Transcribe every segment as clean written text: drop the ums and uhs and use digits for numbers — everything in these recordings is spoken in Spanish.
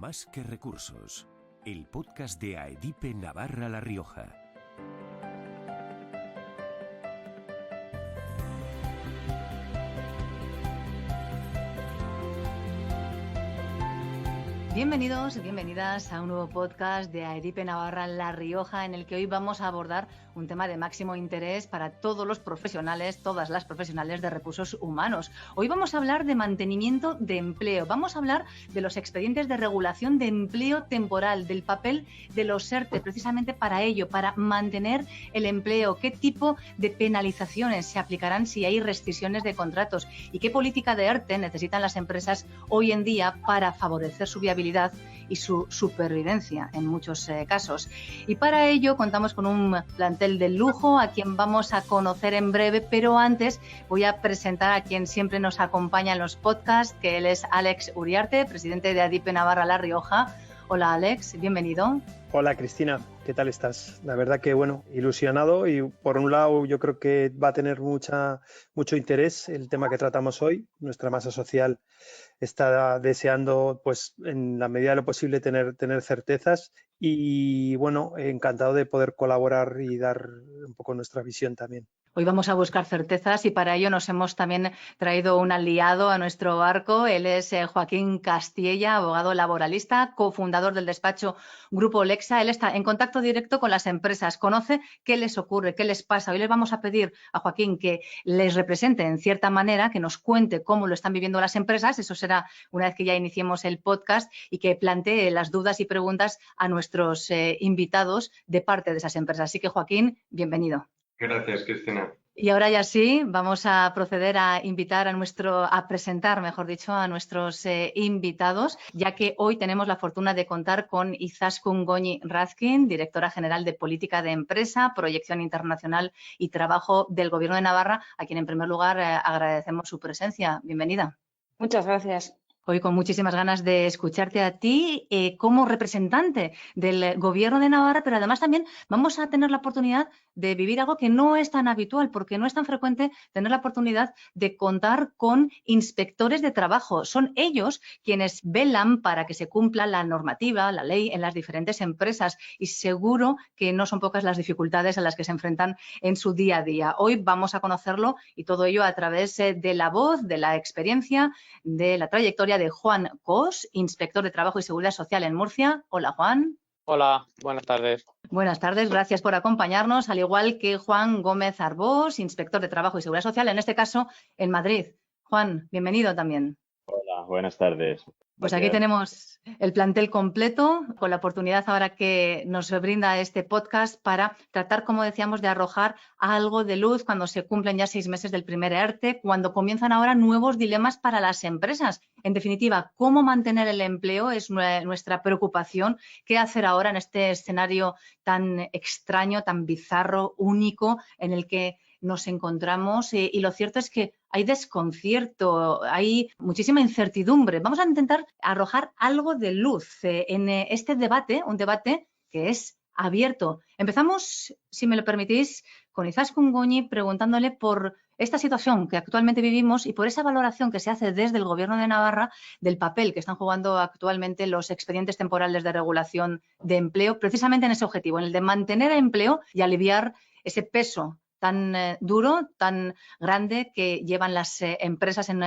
Más que recursos, el podcast de AEDIPE Navarra La Rioja. Bienvenidos y bienvenidas a un nuevo podcast de AEDIPE Navarra La Rioja, en el que hoy vamos a abordar un tema de máximo interés para todos los profesionales, todas las profesionales de recursos humanos. Hoy vamos a hablar de mantenimiento de empleo, vamos a hablar de los expedientes de regulación de empleo temporal, del papel de los ERTE, precisamente para ello, para mantener el empleo, qué tipo de penalizaciones se aplicarán si hay rescisiones de contratos y qué política de ERTE necesitan las empresas hoy en día para favorecer su viabilidad y su supervivencia en muchos casos. Y para ello contamos con un plantel de lujo a quien vamos a conocer en breve, pero antes voy a presentar a quien siempre nos acompaña en los podcasts, que él es Alex Uriarte, presidente de AEDIPE Navarra La Rioja. Hola Alex, bienvenido. Hola Cristina, ¿qué tal estás? La verdad que ilusionado, y por un lado yo creo que va a tener mucho interés el tema que tratamos hoy. Nuestra masa social está deseando, pues en la medida de lo posible, tener certezas, y encantado de poder colaborar y dar un poco nuestra visión también. Hoy vamos a buscar certezas y para ello nos hemos también traído un aliado a nuestro barco. Él es Joaquín Castiella, abogado laboralista, cofundador del despacho Grupo Lexa. Él está en contacto directo con las empresas, conoce qué les ocurre, qué les pasa. Hoy les vamos a pedir a Joaquín que les represente en cierta manera, que nos cuente cómo lo están viviendo las empresas. Eso será una vez que ya iniciemos el podcast, y que plantee las dudas y preguntas a nuestros invitados de parte de esas empresas. Así que, Joaquín, bienvenido. Gracias, Cristina. Y ahora ya sí, vamos a proceder a presentar, mejor dicho, a nuestros invitados, ya que hoy tenemos la fortuna de contar con Izaskun Goñi Razkin, directora general de Política de Empresa, Proyección Internacional y Trabajo del Gobierno de Navarra, a quien en primer lugar agradecemos su presencia. Bienvenida. Muchas gracias. Hoy con muchísimas ganas de escucharte a ti como representante del Gobierno de Navarra, pero además también vamos a tener la oportunidad de vivir algo que no es tan habitual, porque no es tan frecuente tener la oportunidad de contar con inspectores de trabajo. Son ellos quienes velan para que se cumpla la normativa, la ley en las diferentes empresas, y seguro que no son pocas las dificultades a las que se enfrentan en su día a día. Hoy vamos a conocerlo, y todo ello a través de la voz, de la experiencia, de la trayectoria de Juan Cos, inspector de Trabajo y Seguridad Social en Murcia. Hola, Juan. Hola, buenas tardes. Buenas tardes, gracias por acompañarnos, al igual que Juan Gómez Arbós, inspector de Trabajo y Seguridad Social, en este caso en Madrid. Juan, bienvenido también. Hola, buenas tardes. Pues aquí tenemos el plantel completo, con la oportunidad ahora que nos brinda este podcast para tratar, como decíamos, de arrojar algo de luz cuando se cumplen ya 6 meses del primer ERTE, cuando comienzan ahora nuevos dilemas para las empresas. En definitiva, cómo mantener el empleo es nuestra preocupación. ¿Qué hacer ahora en este escenario tan extraño, tan bizarro, único, en el que nos encontramos? Y lo cierto es que hay desconcierto, hay muchísima incertidumbre. Vamos a intentar arrojar algo de luz en este debate, un debate que es abierto. Empezamos, si me lo permitís, con Izaskun Goñi preguntándole por esta situación que actualmente vivimos y por esa valoración que se hace desde el Gobierno de Navarra del papel que están jugando actualmente los expedientes temporales de regulación de empleo, precisamente en ese objetivo, en el de mantener el empleo y aliviar ese peso tan duro, tan grande que llevan las empresas en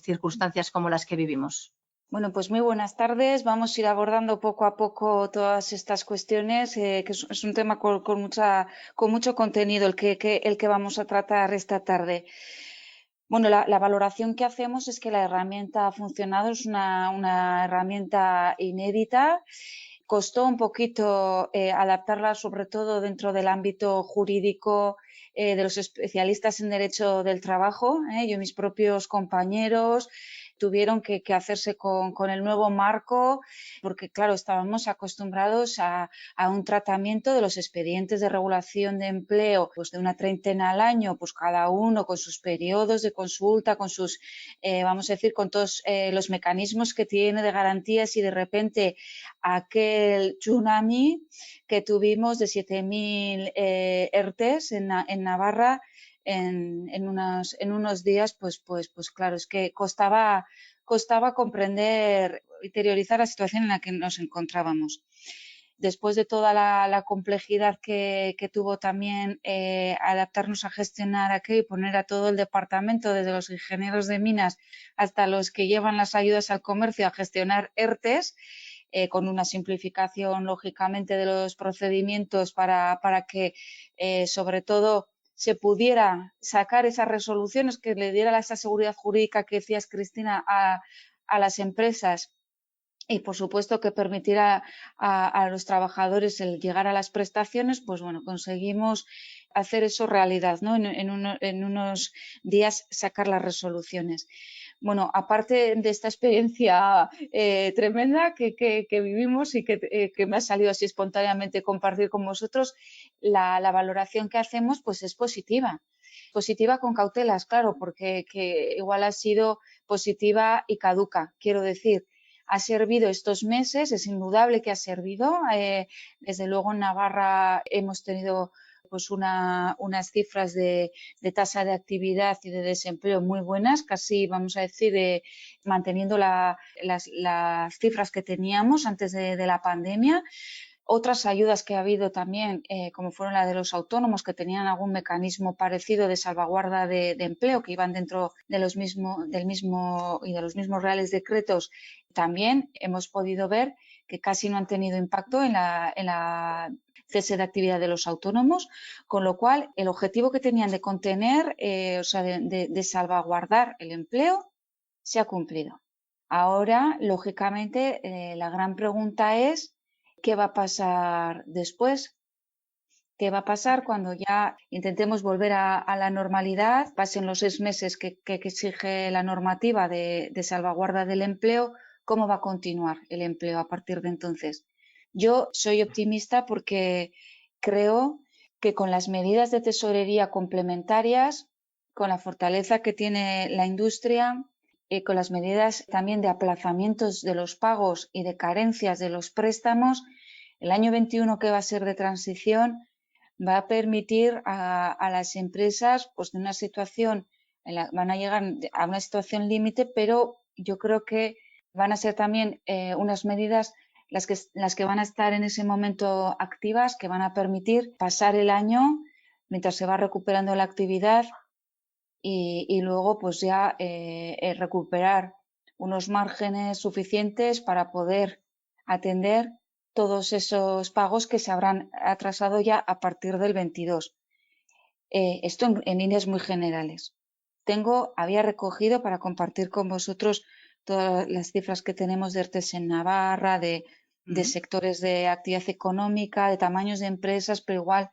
circunstancias como las que vivimos. Bueno, pues muy buenas tardes. Vamos a ir abordando poco a poco todas estas cuestiones, que es un tema con mucho contenido el que vamos a tratar esta tarde. Bueno, la valoración que hacemos es que la herramienta ha funcionado, es una herramienta inédita. Costó un poquito adaptarla, sobre todo dentro del ámbito jurídico de los especialistas en derecho del trabajo. Yo y mis propios compañeros tuvieron que hacerse con el nuevo marco, porque claro, estábamos acostumbrados a un tratamiento de los expedientes de regulación de empleo, pues de una treintena al año, pues cada uno con sus periodos de consulta, con sus, vamos a decir, con todos los mecanismos que tiene de garantías, y de repente aquel tsunami que tuvimos de 7.000 ERTEs en Navarra en unos días, pues claro, es que costaba comprender interiorizar la situación en la que nos encontrábamos. Después de toda la complejidad que tuvo también adaptarnos a gestionar aquello y poner a todo el departamento, desde los ingenieros de minas hasta los que llevan las ayudas al comercio, a gestionar ERTES, con una simplificación, lógicamente, de los procedimientos para que, sobre todo, se pudiera sacar esas resoluciones que le diera esa seguridad jurídica que decías, Cristina, a las empresas. Y, por supuesto, que permitirá a los trabajadores el llegar a las prestaciones, pues bueno, conseguimos hacer eso realidad, ¿no? En unos días sacar las resoluciones. Bueno, aparte de esta experiencia tremenda que vivimos y que me ha salido así espontáneamente compartir con vosotros, la valoración que hacemos pues es positiva. Positiva con cautelas, claro, porque que igual ha sido positiva y caduca, quiero decir. Ha servido estos meses, es indudable que ha servido. Desde luego en Navarra hemos tenido pues unas cifras de tasa de actividad y de desempleo muy buenas, casi vamos a decir manteniendo las cifras que teníamos antes de la pandemia. Otras ayudas que ha habido también, como fueron la de los autónomos, que tenían algún mecanismo parecido de salvaguarda de empleo, que iban dentro de del mismo y de los mismos reales decretos, también hemos podido ver que casi no han tenido impacto en la cese de actividad de los autónomos, con lo cual el objetivo que tenían de contener, o sea, de salvaguardar el empleo, se ha cumplido. Ahora, lógicamente, la gran pregunta es ¿qué va a pasar después? ¿Qué va a pasar cuando ya intentemos volver a la normalidad? Pasen los 6 meses que exige la normativa de salvaguarda del empleo. ¿Cómo va a continuar el empleo a partir de entonces? Yo soy optimista porque creo que con las medidas de tesorería complementarias, con la fortaleza que tiene la industria, con las medidas también de aplazamientos de los pagos y de carencias de los préstamos, el año 21, que va a ser de transición, va a permitir a las empresas pues de una situación, van a llegar a una situación límite, pero yo creo que van a ser también unas medidas las que van a estar en ese momento activas, que van a permitir pasar el año mientras se va recuperando la actividad y luego pues ya recuperar unos márgenes suficientes para poder atender todos esos pagos que se habrán atrasado ya a partir del 22. Esto en líneas muy generales. Había recogido para compartir con vosotros todas las cifras que tenemos de ERTES en Navarra, de sectores de actividad económica, de tamaños de empresas, pero igual,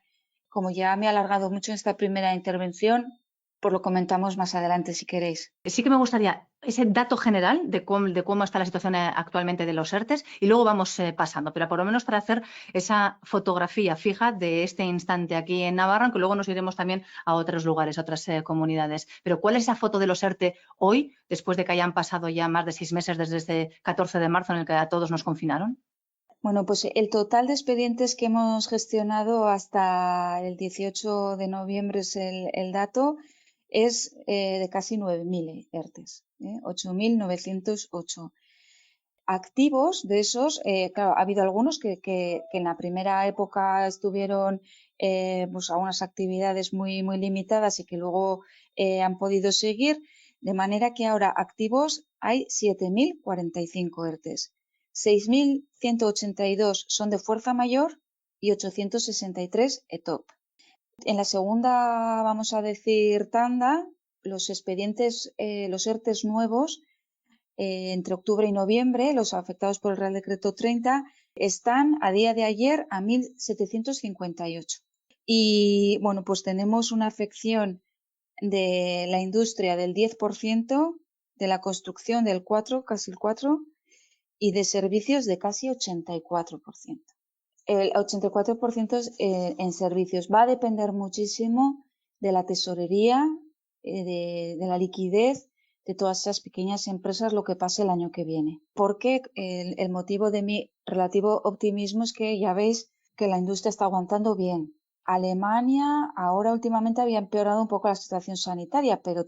como ya me he alargado mucho en esta primera intervención, pues lo comentamos más adelante si queréis. Sí que me gustaría ese dato general de cómo está la situación actualmente de los ERTES y luego vamos pasando, pero por lo menos para hacer esa fotografía fija de este instante aquí en Navarra, aunque luego nos iremos también a otros lugares, a otras comunidades. Pero ¿cuál es esa foto de los ERTE hoy, después de que hayan pasado ya más de 6 meses desde este 14 de marzo en el que a todos nos confinaron? Bueno, pues el total de expedientes que hemos gestionado hasta el 18 de noviembre es el dato, es de casi 9.000 ERTES, 8.908. Activos de esos, claro, ha habido algunos que en la primera época estuvieron pues a unas actividades muy, muy limitadas y que luego han podido seguir, de manera que ahora activos hay 7.045 ERTES. 6.182 son de fuerza mayor y 863 ETOP. En la segunda, vamos a decir, tanda, los expedientes, los ERTES nuevos, entre octubre y noviembre, los afectados por el Real Decreto 30, están a día de ayer a 1.758. Y bueno, pues tenemos una afección de la industria del 10%, de la construcción del 4%, casi el 4%, y de servicios de casi 84%. El 84% en servicios. Va a depender muchísimo de la tesorería, de la liquidez de todas esas pequeñas empresas, lo que pase el año que viene. Porque el motivo de mi relativo optimismo es que ya veis que la industria está aguantando bien. Alemania ahora últimamente había empeorado un poco la situación sanitaria, pero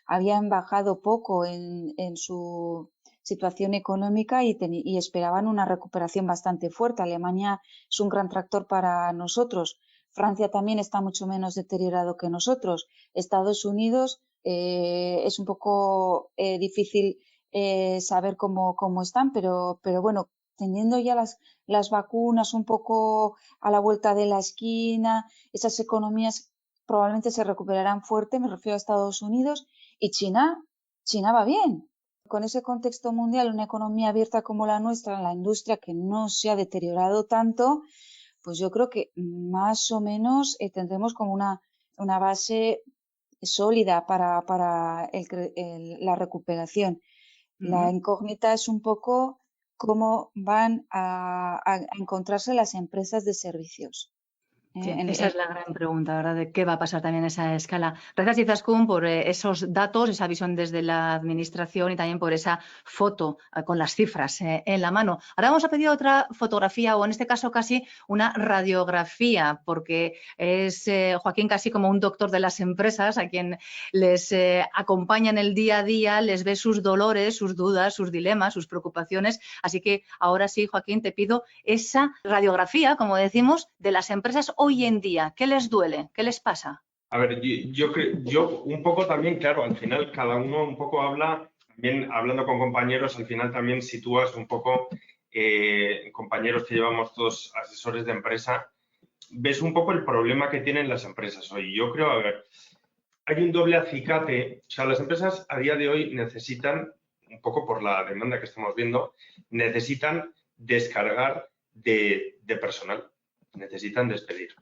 habían bajado poco en su situación económica y esperaban una recuperación bastante fuerte. Alemania es un gran tractor para nosotros. Francia también está mucho menos deteriorado que nosotros. Estados Unidos es un poco difícil saber cómo están, pero bueno, teniendo ya las vacunas un poco a la vuelta de la esquina, esas economías probablemente se recuperarán fuerte, me refiero a Estados Unidos, y China va bien. Con ese contexto mundial, una economía abierta como la nuestra, la industria que no se ha deteriorado tanto, pues yo creo que más o menos tendremos como una base sólida para la recuperación. La incógnita es un poco cómo van a encontrarse las empresas de servicios. Sí, esa es la gran pregunta, ¿verdad? De qué va a pasar también a esa escala. Gracias, Izaskun, por esos datos, esa visión desde la Administración y también por esa foto con las cifras en la mano. Ahora vamos a pedir otra fotografía o en este caso casi una radiografía, porque es Joaquín casi como un doctor de las empresas a quien les acompaña en el día a día, les ve sus dolores, sus dudas, sus dilemas, sus preocupaciones. Así que ahora sí, Joaquín, te pido esa radiografía, como decimos, de las empresas hoy en día. ¿Qué les duele? ¿Qué les pasa? A ver, yo un poco también, claro, al final cada uno un poco habla, también hablando con compañeros, al final también sitúas un poco, compañeros que llevamos todos asesores de empresa, ves un poco el problema que tienen las empresas hoy. Yo creo, a ver, hay un doble acicate, o sea, las empresas a día de hoy necesitan, un poco por la demanda que estamos viendo, necesitan descargar de personal, necesitan despedir.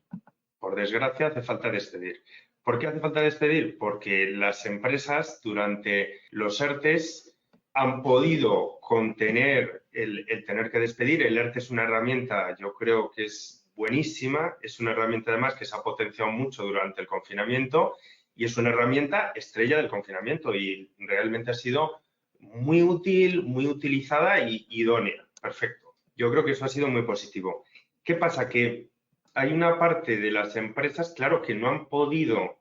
Por desgracia, hace falta despedir. ¿Por qué hace falta despedir? Porque las empresas durante los ERTEs han podido contener el tener que despedir. El ERTE es una herramienta, yo creo que es buenísima, es una herramienta además que se ha potenciado mucho durante el confinamiento y es una herramienta estrella del confinamiento y realmente ha sido muy útil, muy utilizada y idónea. Perfecto. Yo creo que eso ha sido muy positivo. ¿Qué pasa? Que hay una parte de las empresas, claro, que no han podido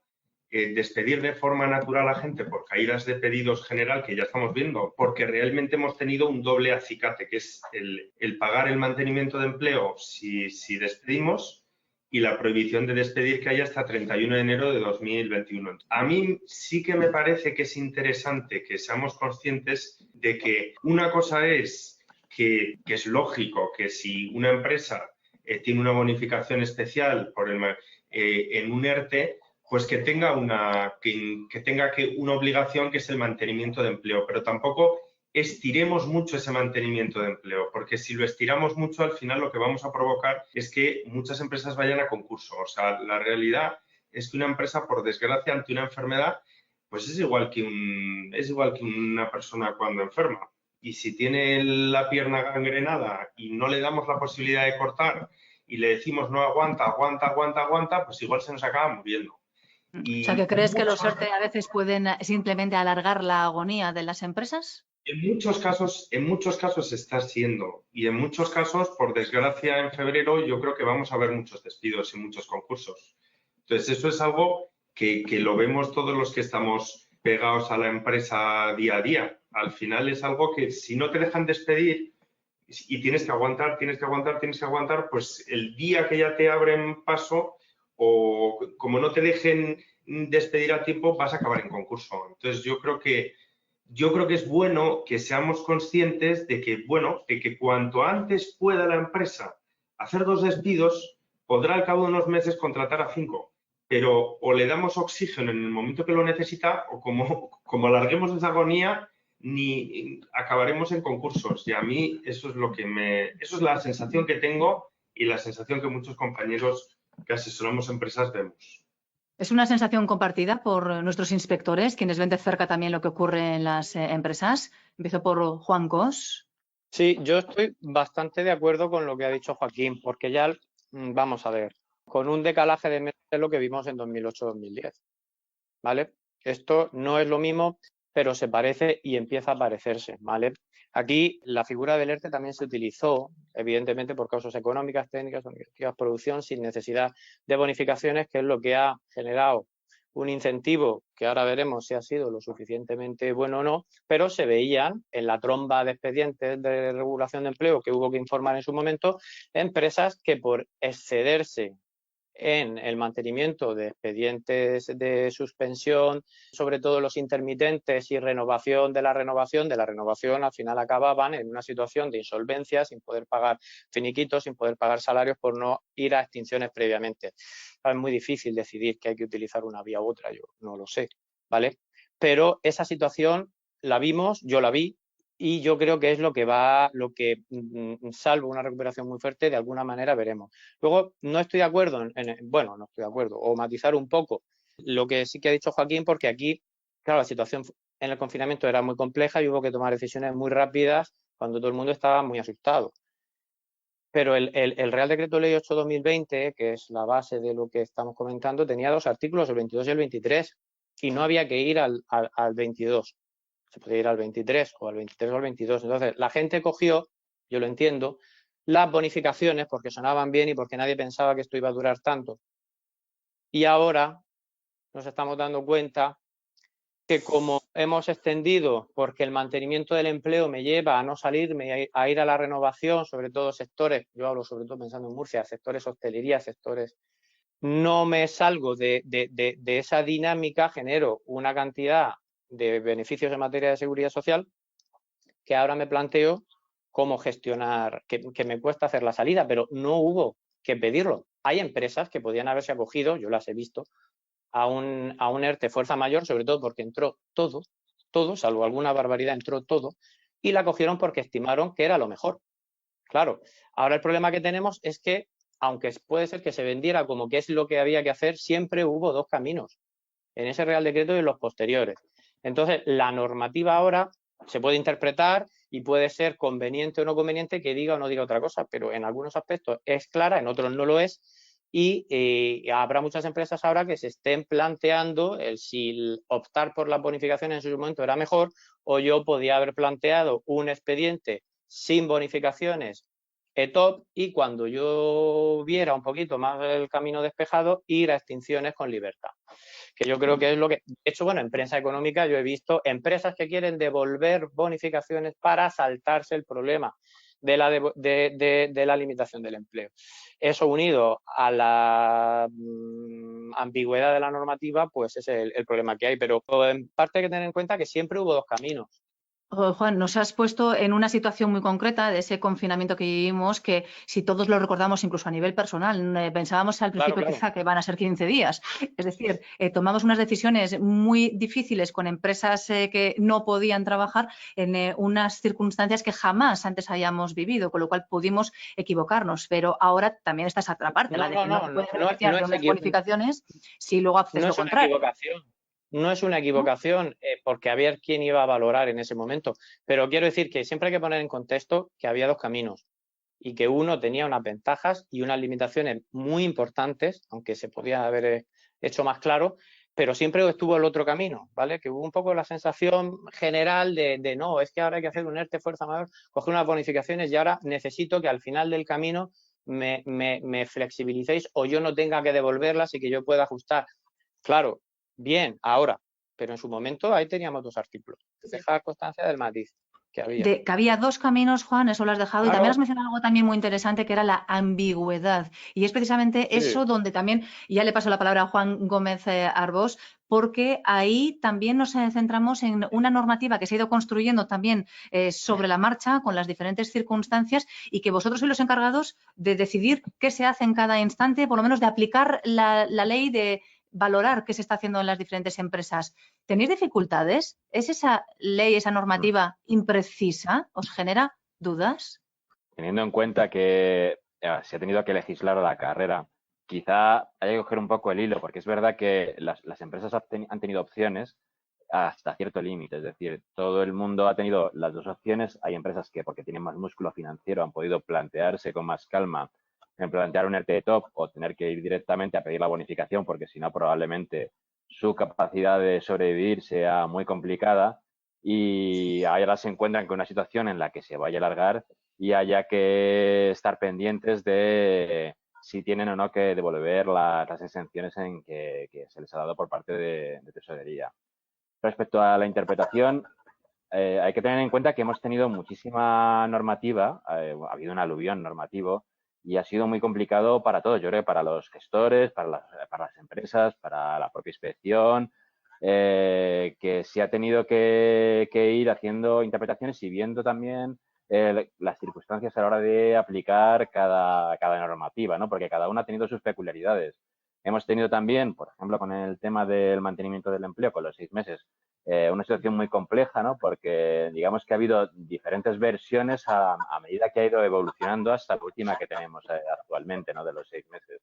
despedir de forma natural a gente por caídas de pedidos general, que ya estamos viendo, porque realmente hemos tenido un doble acicate, que es el pagar el mantenimiento de empleo si despedimos y la prohibición de despedir que hay hasta 31 de enero de 2021. A mí sí que me parece que es interesante que seamos conscientes de que una cosa es que es lógico que si una empresa tiene una bonificación especial en un ERTE, pues que tenga una obligación que es el mantenimiento de empleo, pero tampoco estiremos mucho ese mantenimiento de empleo, porque si lo estiramos mucho, al final lo que vamos a provocar es que muchas empresas vayan a concurso. O sea, la realidad es que una empresa, por desgracia, ante una enfermedad, pues es igual que una persona cuando enferma. Y si tiene la pierna gangrenada y no le damos la posibilidad de cortar y le decimos no aguanta, pues igual se nos acaba muriendo. O sea, ¿que crees que los ERTE a veces pueden simplemente alargar la agonía de las empresas? En muchos casos está siendo. Y en muchos casos, por desgracia, en febrero yo creo que vamos a ver muchos despidos y muchos concursos. Entonces, eso es algo que lo vemos todos los que estamos pegados a la empresa día a día. Al final es algo que si no te dejan despedir y tienes que aguantar, pues el día que ya te abren paso o como no te dejen despedir a tiempo, vas a acabar en concurso. Entonces, yo creo que es bueno que seamos conscientes de que cuanto antes pueda la empresa hacer 2 despidos, podrá al cabo de unos meses contratar a 5. Pero o le damos oxígeno en el momento que lo necesita o como alarguemos esa agonía, ni acabaremos en concursos. Y a mí eso es la sensación que tengo y la sensación que muchos compañeros que asesoramos empresas vemos. ¿Es una sensación compartida por nuestros inspectores, quienes ven de cerca también lo que ocurre en las empresas? Empiezo por Juan Cos. Sí, yo estoy bastante de acuerdo con lo que ha dicho Joaquín, porque ya, vamos a ver, con un decalaje de meses lo que vimos en 2008-2010, ¿vale? Esto no es lo mismo, pero se parece y empieza a parecerse, ¿vale? Aquí la figura del ERTE también se utilizó, evidentemente, por causas económicas, técnicas, administrativas, producción, sin necesidad de bonificaciones, que es lo que ha generado un incentivo que ahora veremos si ha sido lo suficientemente bueno o no, pero se veían en la tromba de expedientes de regulación de empleo que hubo que informar en su momento, empresas que por excederse en el mantenimiento de expedientes de suspensión, sobre todo los intermitentes y renovación, al final acababan en una situación de insolvencia, sin poder pagar finiquitos, sin poder pagar salarios por no ir a extinciones previamente. Es muy difícil decidir que hay que utilizar una vía u otra, yo no lo sé, ¿vale? Pero esa situación la vimos, yo la vi, y yo creo que es lo que salvo una recuperación muy fuerte, de alguna manera veremos. Luego, no estoy de acuerdo, no estoy de acuerdo, o matizar un poco lo que sí que ha dicho Joaquín, porque aquí, claro, la situación en el confinamiento era muy compleja y hubo que tomar decisiones muy rápidas cuando todo el mundo estaba muy asustado. Pero el Real Decreto Ley 8/2020, que es la base de lo que estamos comentando, tenía 2 artículos, el 22 y el 23, y no había que ir al 22. Se podía ir al 23 o al 23 o al 22. Entonces, la gente cogió, yo lo entiendo, las bonificaciones porque sonaban bien y porque nadie pensaba que esto iba a durar tanto. Y ahora nos estamos dando cuenta que como hemos extendido, porque el mantenimiento del empleo me lleva a no salirme, a ir a la renovación, sobre todo sectores, yo hablo sobre todo pensando en Murcia, sectores hostelería, sectores, no me salgo de esa dinámica, genero una cantidad de beneficios en materia de seguridad social que ahora me planteo cómo gestionar, que me cuesta hacer la salida, pero no hubo que pedirlo. Hay empresas que podían haberse acogido, yo las he visto, a un ERTE fuerza mayor, sobre todo porque entró todo, salvo alguna barbaridad, entró todo, y la cogieron porque estimaron que era lo mejor. Claro, ahora el problema que tenemos es que, aunque puede ser que se vendiera como que es lo que había que hacer, siempre hubo 2 caminos, en ese Real Decreto y en los posteriores. Entonces, la normativa ahora se puede interpretar y puede ser conveniente o no conveniente que diga o no diga otra cosa, pero en algunos aspectos es clara, en otros no lo es, y habrá muchas empresas ahora que se estén planteando si optar por la bonificación en su momento era mejor, o yo podía haber planteado un expediente sin bonificaciones ETOP y cuando yo viera un poquito más el camino despejado, ir a extinciones con libertad. Que yo creo que es lo que, de hecho, bueno, en prensa económica yo he visto empresas que quieren devolver bonificaciones para saltarse el problema de la limitación del empleo. Eso unido a la ambigüedad de la normativa, pues es el problema que hay. Pero en parte hay que tener en cuenta que siempre hubo 2 caminos. Juan, nos has puesto en una situación muy concreta de ese confinamiento que vivimos, que si todos lo recordamos, incluso a nivel personal, pensábamos al principio Claro. quizá que van a ser 15 días. Es decir, tomamos unas decisiones muy difíciles con empresas que no podían trabajar en unas circunstancias que jamás antes habíamos vivido, con lo cual pudimos equivocarnos. Pero ahora también está esa otra parte, la de que no te puedes beneficiar de unas bonificaciones si luego haces lo contrario. No es una equivocación porque a ver quién iba a valorar en ese momento, pero quiero decir que siempre hay que poner en contexto que había 2 caminos y que uno tenía unas ventajas y unas limitaciones muy importantes, aunque se podía haber hecho más claro, pero siempre estuvo el otro camino, ¿vale? Que hubo un poco la sensación general de no, es que ahora hay que hacer un ERTE fuerza mayor, coger unas bonificaciones y ahora necesito que al final del camino me flexibilicéis o yo no tenga que devolverlas y que yo pueda ajustar. Claro, bien, ahora, pero en su momento ahí teníamos 2 artículos. Deja constancia del matiz que había. Que había 2 caminos, Juan, eso lo has dejado. Claro. Y también has mencionado algo también muy interesante, que era la ambigüedad. Y es precisamente eso donde también, y ya le paso la palabra a Juan Gómez Arbós, porque ahí también nos centramos en una normativa que se ha ido construyendo también sobre la marcha con las diferentes circunstancias y que vosotros sois los encargados de decidir qué se hace en cada instante, por lo menos de aplicar la ley, de valorar qué se está haciendo en las diferentes empresas. ¿Tenéis dificultades? ¿Es esa ley, esa normativa imprecisa? ¿Os genera dudas? Teniendo en cuenta que se ha tenido que legislar a la carrera, quizá haya que coger un poco el hilo, porque es verdad que las empresas han tenido opciones hasta cierto límite. Es decir, todo el mundo ha tenido las 2 opciones. Hay empresas que, porque tienen más músculo financiero, han podido plantearse con más calma en plantear un ERTE de top o tener que ir directamente a pedir la bonificación, porque si no, probablemente su capacidad de sobrevivir sea muy complicada, y ahora se encuentran con una situación en la que se vaya a alargar y haya que estar pendientes de si tienen o no que devolver las exenciones que se les ha dado por parte de tesorería. Respecto a la interpretación, hay que tener en cuenta que hemos tenido muchísima normativa, ha habido un aluvión normativo y ha sido muy complicado para todos. Yo creo que para los gestores, para las empresas, para la propia inspección, que se ha tenido que ir haciendo interpretaciones y viendo también las circunstancias a la hora de aplicar cada normativa, ¿no? Porque cada una ha tenido sus peculiaridades. Hemos tenido también, por ejemplo, con el tema del mantenimiento del empleo, con los 6 meses, una situación muy compleja, ¿no? Porque digamos que ha habido diferentes versiones a medida que ha ido evolucionando hasta la última que tenemos actualmente, ¿no? De los 6 meses.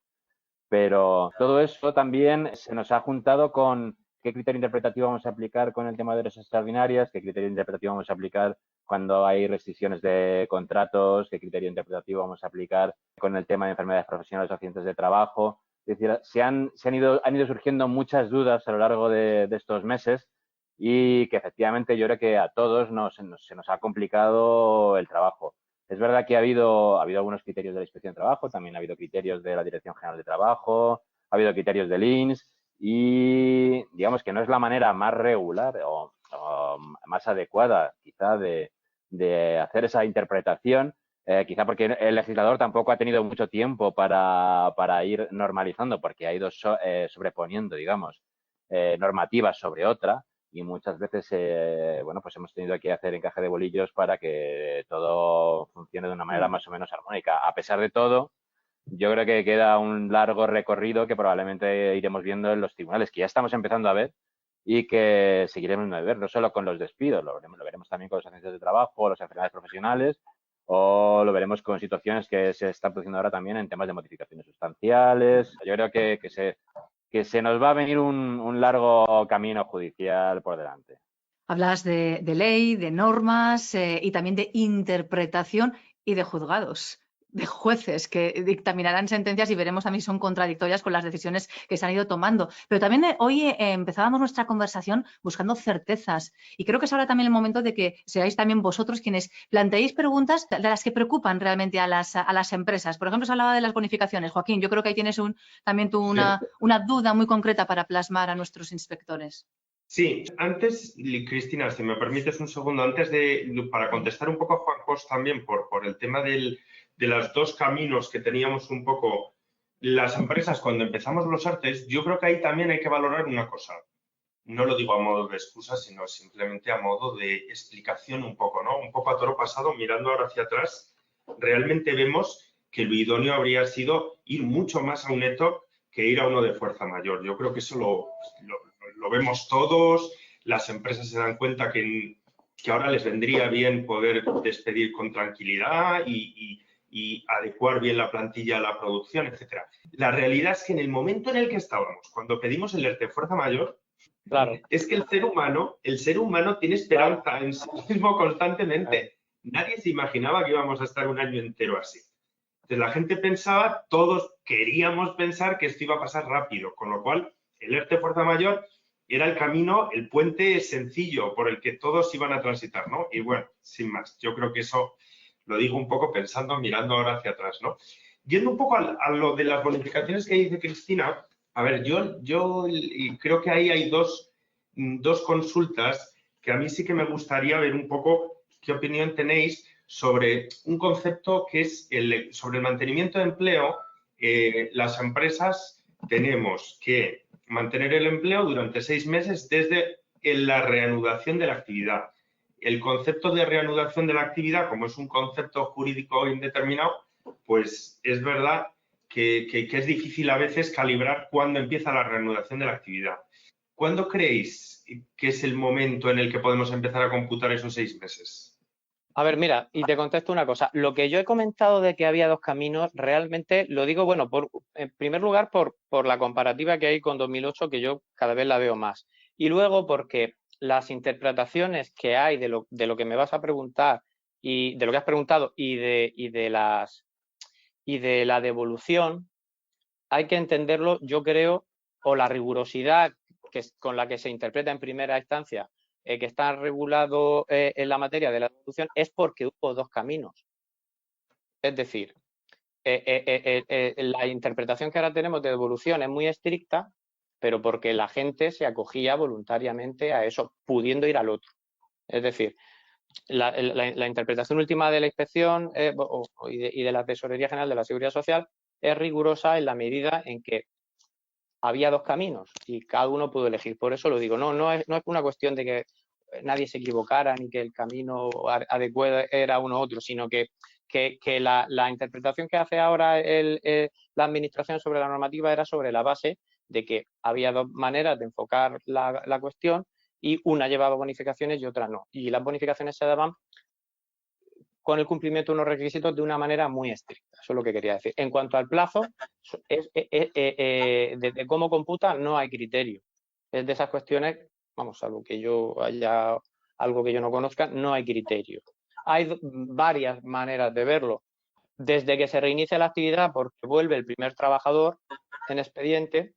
Pero todo eso también se nos ha juntado con qué criterio interpretativo vamos a aplicar con el tema de horas extraordinarias, qué criterio interpretativo vamos a aplicar cuando hay restricciones de contratos, qué criterio interpretativo vamos a aplicar con el tema de enfermedades profesionales o accidentes de trabajo. Es decir, han ido surgiendo muchas dudas a lo largo de estos meses y que efectivamente yo creo que a todos se nos ha complicado el trabajo. Es verdad que ha habido algunos criterios de la Inspección de Trabajo, también ha habido criterios de la Dirección General de Trabajo, ha habido criterios del INS y digamos que no es la manera más regular o más adecuada quizá de hacer esa interpretación, quizá porque el legislador tampoco ha tenido mucho tiempo para ir normalizando porque ha ido sobreponiendo, digamos, normativas sobre otra. Y muchas veces, bueno, pues hemos tenido que hacer encaje de bolillos para que todo funcione de una manera más o menos armónica. A pesar de todo, yo creo que queda un largo recorrido que probablemente iremos viendo en los tribunales, que ya estamos empezando a ver y que seguiremos a ver, no solo con los despidos, lo veremos también con los accidentes de trabajo, las enfermedades profesionales, o lo veremos con situaciones que se están produciendo ahora también en temas de modificaciones sustanciales. Yo creo que se nos va a venir un largo camino judicial por delante. Hablas de ley, de normas y también de interpretación y de juzgados, de jueces que dictaminarán sentencias y veremos también si son contradictorias con las decisiones que se han ido tomando. Pero también hoy empezábamos nuestra conversación buscando certezas y creo que es ahora también el momento de que seáis también vosotros quienes planteéis preguntas de las que preocupan realmente a las empresas. Por ejemplo, se hablaba de las bonificaciones. Joaquín, yo creo que ahí tienes también tú una duda muy concreta para plasmar a nuestros inspectores. Sí, antes, Cristina, si me permites un segundo, para contestar un poco a Juan Jos también por el tema de los dos caminos que teníamos un poco las empresas cuando empezamos los ERTEs, yo creo que ahí también hay que valorar una cosa. No lo digo a modo de excusa, sino simplemente a modo de explicación un poco, ¿no? Un poco a toro pasado, mirando ahora hacia atrás, realmente vemos que lo idóneo habría sido ir mucho más a un ETOC que ir a uno de fuerza mayor. Yo creo que eso lo vemos todos, las empresas se dan cuenta que ahora les vendría bien poder despedir con tranquilidad y adecuar bien la plantilla a la producción, etcétera. La realidad es que en el momento en el que estábamos, cuando pedimos el ERTE fuerza mayor, claro, es que el ser humano tiene esperanza en sí mismo constantemente. Nadie se imaginaba que íbamos a estar un año entero así. Entonces la gente pensaba, todos queríamos pensar que esto iba a pasar rápido, con lo cual el ERTE fuerza mayor era el camino, el puente sencillo por el que todos iban a transitar, ¿no? Y bueno, sin más, yo creo que eso lo digo un poco pensando, mirando ahora hacia atrás, ¿no? Yendo un poco a lo de las bonificaciones que dice Cristina, a ver, yo creo que ahí hay dos consultas que a mí sí que me gustaría ver un poco qué opinión tenéis sobre un concepto que es sobre el mantenimiento de empleo. Las empresas tenemos que mantener el empleo durante 6 meses desde la reanudación de la actividad. El concepto de reanudación de la actividad, como es un concepto jurídico indeterminado, pues es verdad que es difícil a veces calibrar cuándo empieza la reanudación de la actividad. ¿Cuándo creéis que es el momento en el que podemos empezar a computar esos 6 meses? A ver, mira, y te contesto una cosa. Lo que yo he comentado de que había dos caminos, realmente lo digo, bueno, en primer lugar por la comparativa que hay con 2008, que yo cada vez la veo más. Y luego porque las interpretaciones que hay de lo que me vas a preguntar y de lo que has preguntado y de la devolución, hay que entenderlo, yo creo, o la rigurosidad con la que se interpreta en primera instancia, que está regulado en la materia de la devolución, es porque hubo dos caminos. Es decir, la interpretación que ahora tenemos de devolución es muy estricta, pero porque la gente se acogía voluntariamente a eso, pudiendo ir al otro. Es decir, la interpretación última de la inspección y de la Tesorería General de la Seguridad Social es rigurosa en la medida en que había dos caminos y cada uno pudo elegir. Por eso lo digo, no es una cuestión de que nadie se equivocara ni que el camino adecuado era uno u otro, sino que la interpretación que hace ahora la Administración sobre la normativa era sobre la base de que había dos maneras de enfocar la cuestión y una llevaba bonificaciones y otra no. Y las bonificaciones se daban con el cumplimiento de unos requisitos de una manera muy estricta. Eso es lo que quería decir. En cuanto al plazo, de cómo computa, no hay criterio. Es de esas cuestiones, vamos, salvo que yo haya algo que yo no conozca, no hay criterio. Hay varias maneras de verlo. Desde que se reinicia la actividad, porque vuelve el primer trabajador en expediente,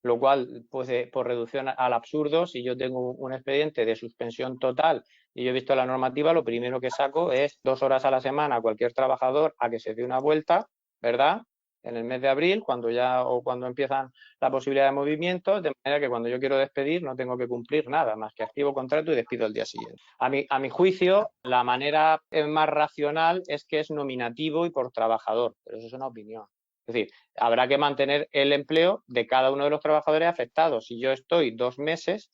lo cual, pues, por reducción al absurdo, si yo tengo un expediente de suspensión total y yo he visto la normativa, lo primero que saco es 2 horas a la semana a cualquier trabajador a que se dé una vuelta, ¿verdad? En el mes de abril, cuando empiezan la posibilidad de movimiento, de manera que cuando yo quiero despedir no tengo que cumplir nada, más que activo contrato y despido el día siguiente. A mi juicio, la manera más racional es que es nominativo y por trabajador, pero eso es una opinión. Es decir, habrá que mantener el empleo de cada uno de los trabajadores afectados. Si yo estoy 2 meses,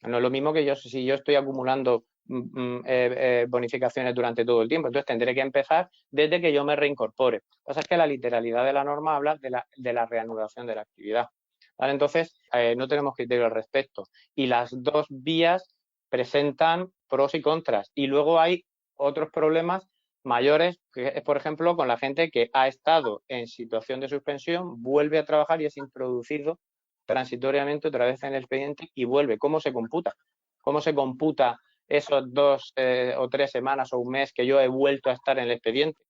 no es lo mismo que si yo estoy acumulando bonificaciones durante todo el tiempo. Entonces tendré que empezar desde que yo me reincorpore. Lo que pasa es que la literalidad de la norma habla de la reanudación de la actividad. ¿Vale? Entonces, no tenemos criterio al respecto. Y las dos vías presentan pros y contras. Y luego hay otros problemas mayores, que es, por ejemplo, con la gente que ha estado en situación de suspensión, vuelve a trabajar y es introducido transitoriamente otra vez en el expediente y vuelve. ¿Cómo se computa? ¿Cómo se computa esos 2 o 3 semanas o un mes que yo he vuelto a estar en el expediente?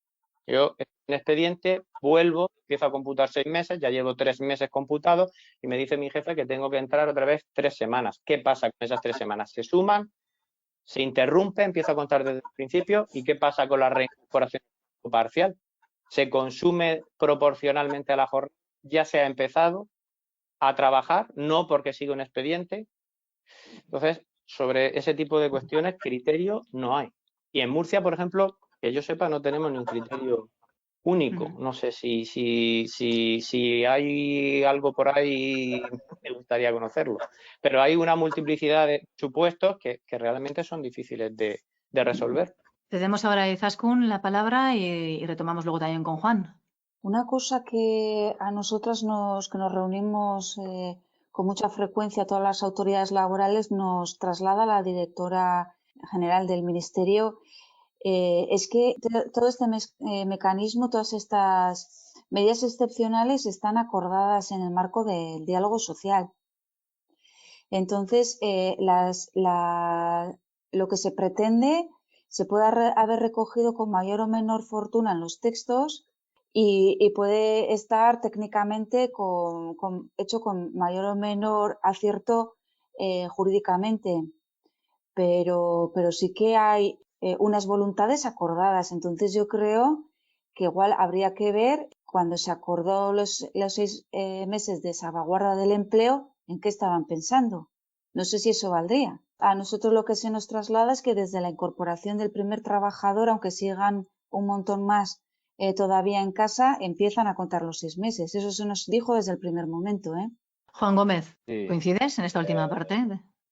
Yo en el expediente vuelvo, empiezo a computar 6 meses, ya llevo 3 meses computados y me dice mi jefe que tengo que entrar otra vez 3 semanas. ¿Qué pasa con esas 3 semanas? ¿Se suman? ¿Se interrumpe? ¿Empiezo a contar desde el principio? ¿Y qué pasa con la reincorporación parcial? ¿Se consume proporcionalmente a la jornada? ¿Ya se ha empezado a trabajar? No porque sigue un expediente. Entonces, sobre ese tipo de cuestiones, criterio no hay. Y en Murcia, por ejemplo, que yo sepa, no tenemos ni un criterio único. No sé si hay algo por ahí, me gustaría conocerlo. Pero hay una multiplicidad de supuestos que realmente son difíciles de resolver. Cedemos ahora a Izaskun la palabra y retomamos luego también con Juan. Una cosa que a nosotras que nos reunimos con mucha frecuencia, todas las autoridades laborales, nos traslada la directora general del Ministerio, es que todo este mecanismo, todas estas medidas excepcionales están acordadas en el marco del diálogo social. Entonces, lo que se pretende se puede haber recogido con mayor o menor fortuna en los textos y puede estar técnicamente hecho con mayor o menor acierto jurídicamente, pero sí que hay unas voluntades acordadas. Entonces yo creo que igual habría que ver cuando se acordó los 6 meses de salvaguarda del empleo, en qué estaban pensando. No sé si eso valdría. A nosotros lo que se nos traslada es que desde la incorporación del primer trabajador, aunque sigan un montón más todavía en casa, empiezan a contar los 6 meses. Eso se nos dijo desde el primer momento, ¿eh? Juan Gómez, Sí. ¿coincides en esta última parte?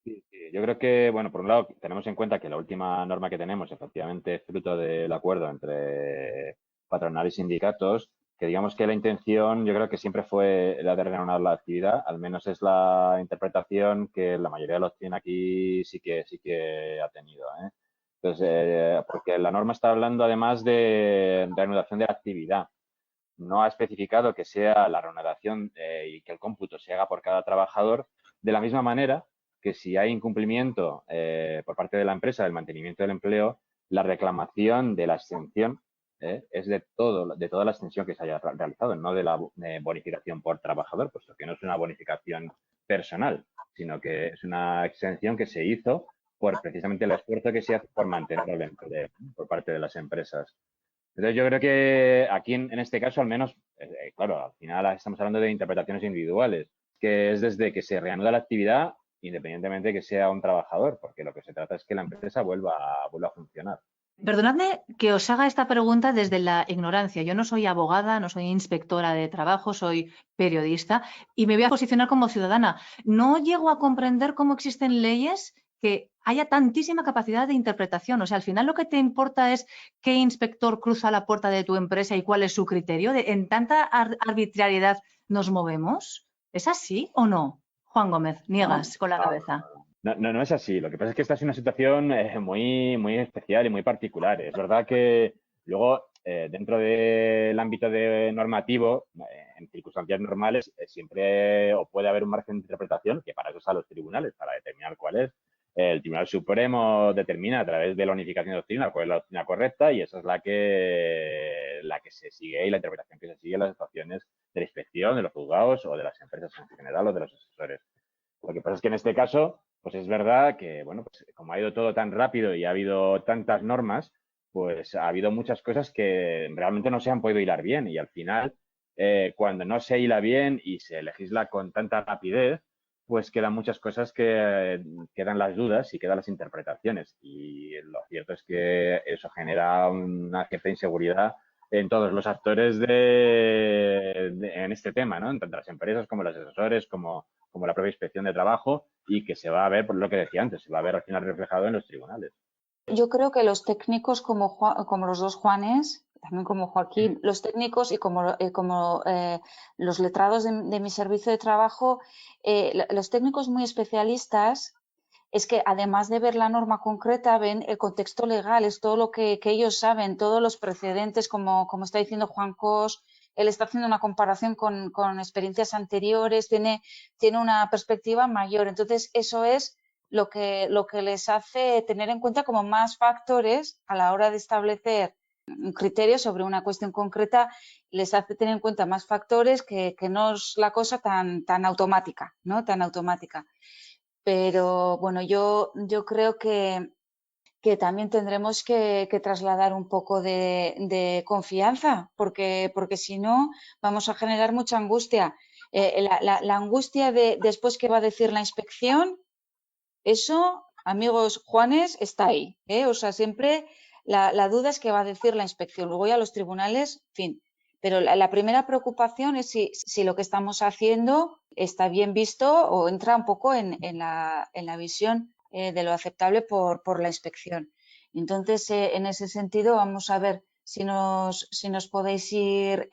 Sí. Yo creo que, bueno, por un lado, tenemos en cuenta que la última norma que tenemos, efectivamente, es fruto del acuerdo entre patronal y sindicatos, que digamos que la intención, yo creo que siempre fue la de reanudar la actividad, al menos es la interpretación que la mayoría de los que tienen aquí sí que ha tenido, ¿eh? Entonces, porque la norma está hablando además de reanudación de la actividad. No ha especificado que sea la reanudación y que el cómputo se haga por cada trabajador, de la misma manera que si hay incumplimiento por parte de la empresa del mantenimiento del empleo, la reclamación de la exención es de toda la extensión que se haya realizado, no de la bonificación por trabajador, puesto que no es una bonificación personal, sino que es una exención que se hizo por precisamente el esfuerzo que se hace por mantener el empleo por parte de las empresas. Entonces yo creo que aquí en este caso al menos, claro, al final estamos hablando de interpretaciones individuales, que es desde que se reanuda la actividad independientemente de que sea un trabajador, porque lo que se trata es que la empresa vuelva a funcionar. Perdonadme que os haga esta pregunta desde la ignorancia. Yo no soy abogada, no soy inspectora de trabajo, soy periodista y me voy a posicionar como ciudadana. No llego a comprender cómo existen leyes que haya tantísima capacidad de interpretación. O sea, al final lo que te importa es qué inspector cruza la puerta de tu empresa y cuál es su criterio. ¿En tanta arbitrariedad nos movemos? ¿Es así o no? Juan Gómez, niegas con la cabeza. No es así. Lo que pasa es que esta es una situación muy especial y muy particular. Es verdad que luego, dentro del ámbito normativo, en circunstancias normales, siempre o puede haber un margen de interpretación, que para eso están los tribunales, para determinar cuál es. El Tribunal Supremo determina a través de la unificación de doctrina cuál es la doctrina correcta y esa es la que se sigue y la interpretación que se sigue en las situaciones de la inspección, de los juzgados o de las empresas en general o de los asesores. Lo que pasa es que en este caso, pues es verdad que, bueno, pues como ha ido todo tan rápido y ha habido tantas normas, pues ha habido muchas cosas que realmente no se han podido hilar bien y al final, cuando no se hila bien y se legisla con tanta rapidez, pues quedan muchas cosas que quedan las dudas y quedan las interpretaciones. Y lo cierto es que eso genera una cierta inseguridad en todos los actores en este tema, ¿no? Tanto las empresas como los asesores, como la propia inspección de trabajo y que se va a ver, por lo que decía antes, se va a ver al final reflejado en los tribunales. Yo creo que los técnicos como los dos Juanes, también como Joaquín, los técnicos y como los letrados de mi servicio de trabajo, los técnicos muy especialistas, es que además de ver la norma concreta, ven el contexto legal, es todo lo que ellos saben, todos los precedentes, como está diciendo Juan Cos, él está haciendo una comparación con experiencias anteriores, tiene una perspectiva mayor. Entonces, eso es lo que les hace tener en cuenta como más factores a la hora de establecer un criterio sobre una cuestión concreta, les hace tener en cuenta más factores que no es la cosa tan automática, ¿no? Tan automática. Pero bueno, yo creo que también tendremos que trasladar un poco de confianza, porque si no vamos a generar mucha angustia. La angustia de después qué va a decir la inspección, eso, amigos Juanes, está ahí, ¿eh? O sea, siempre la duda es qué va a decir la inspección. Luego ya los tribunales, en fin. Pero la primera preocupación es si lo que estamos haciendo está bien visto o entra un poco en la visión de lo aceptable por la inspección. Entonces, en ese sentido, vamos a ver si nos podéis ir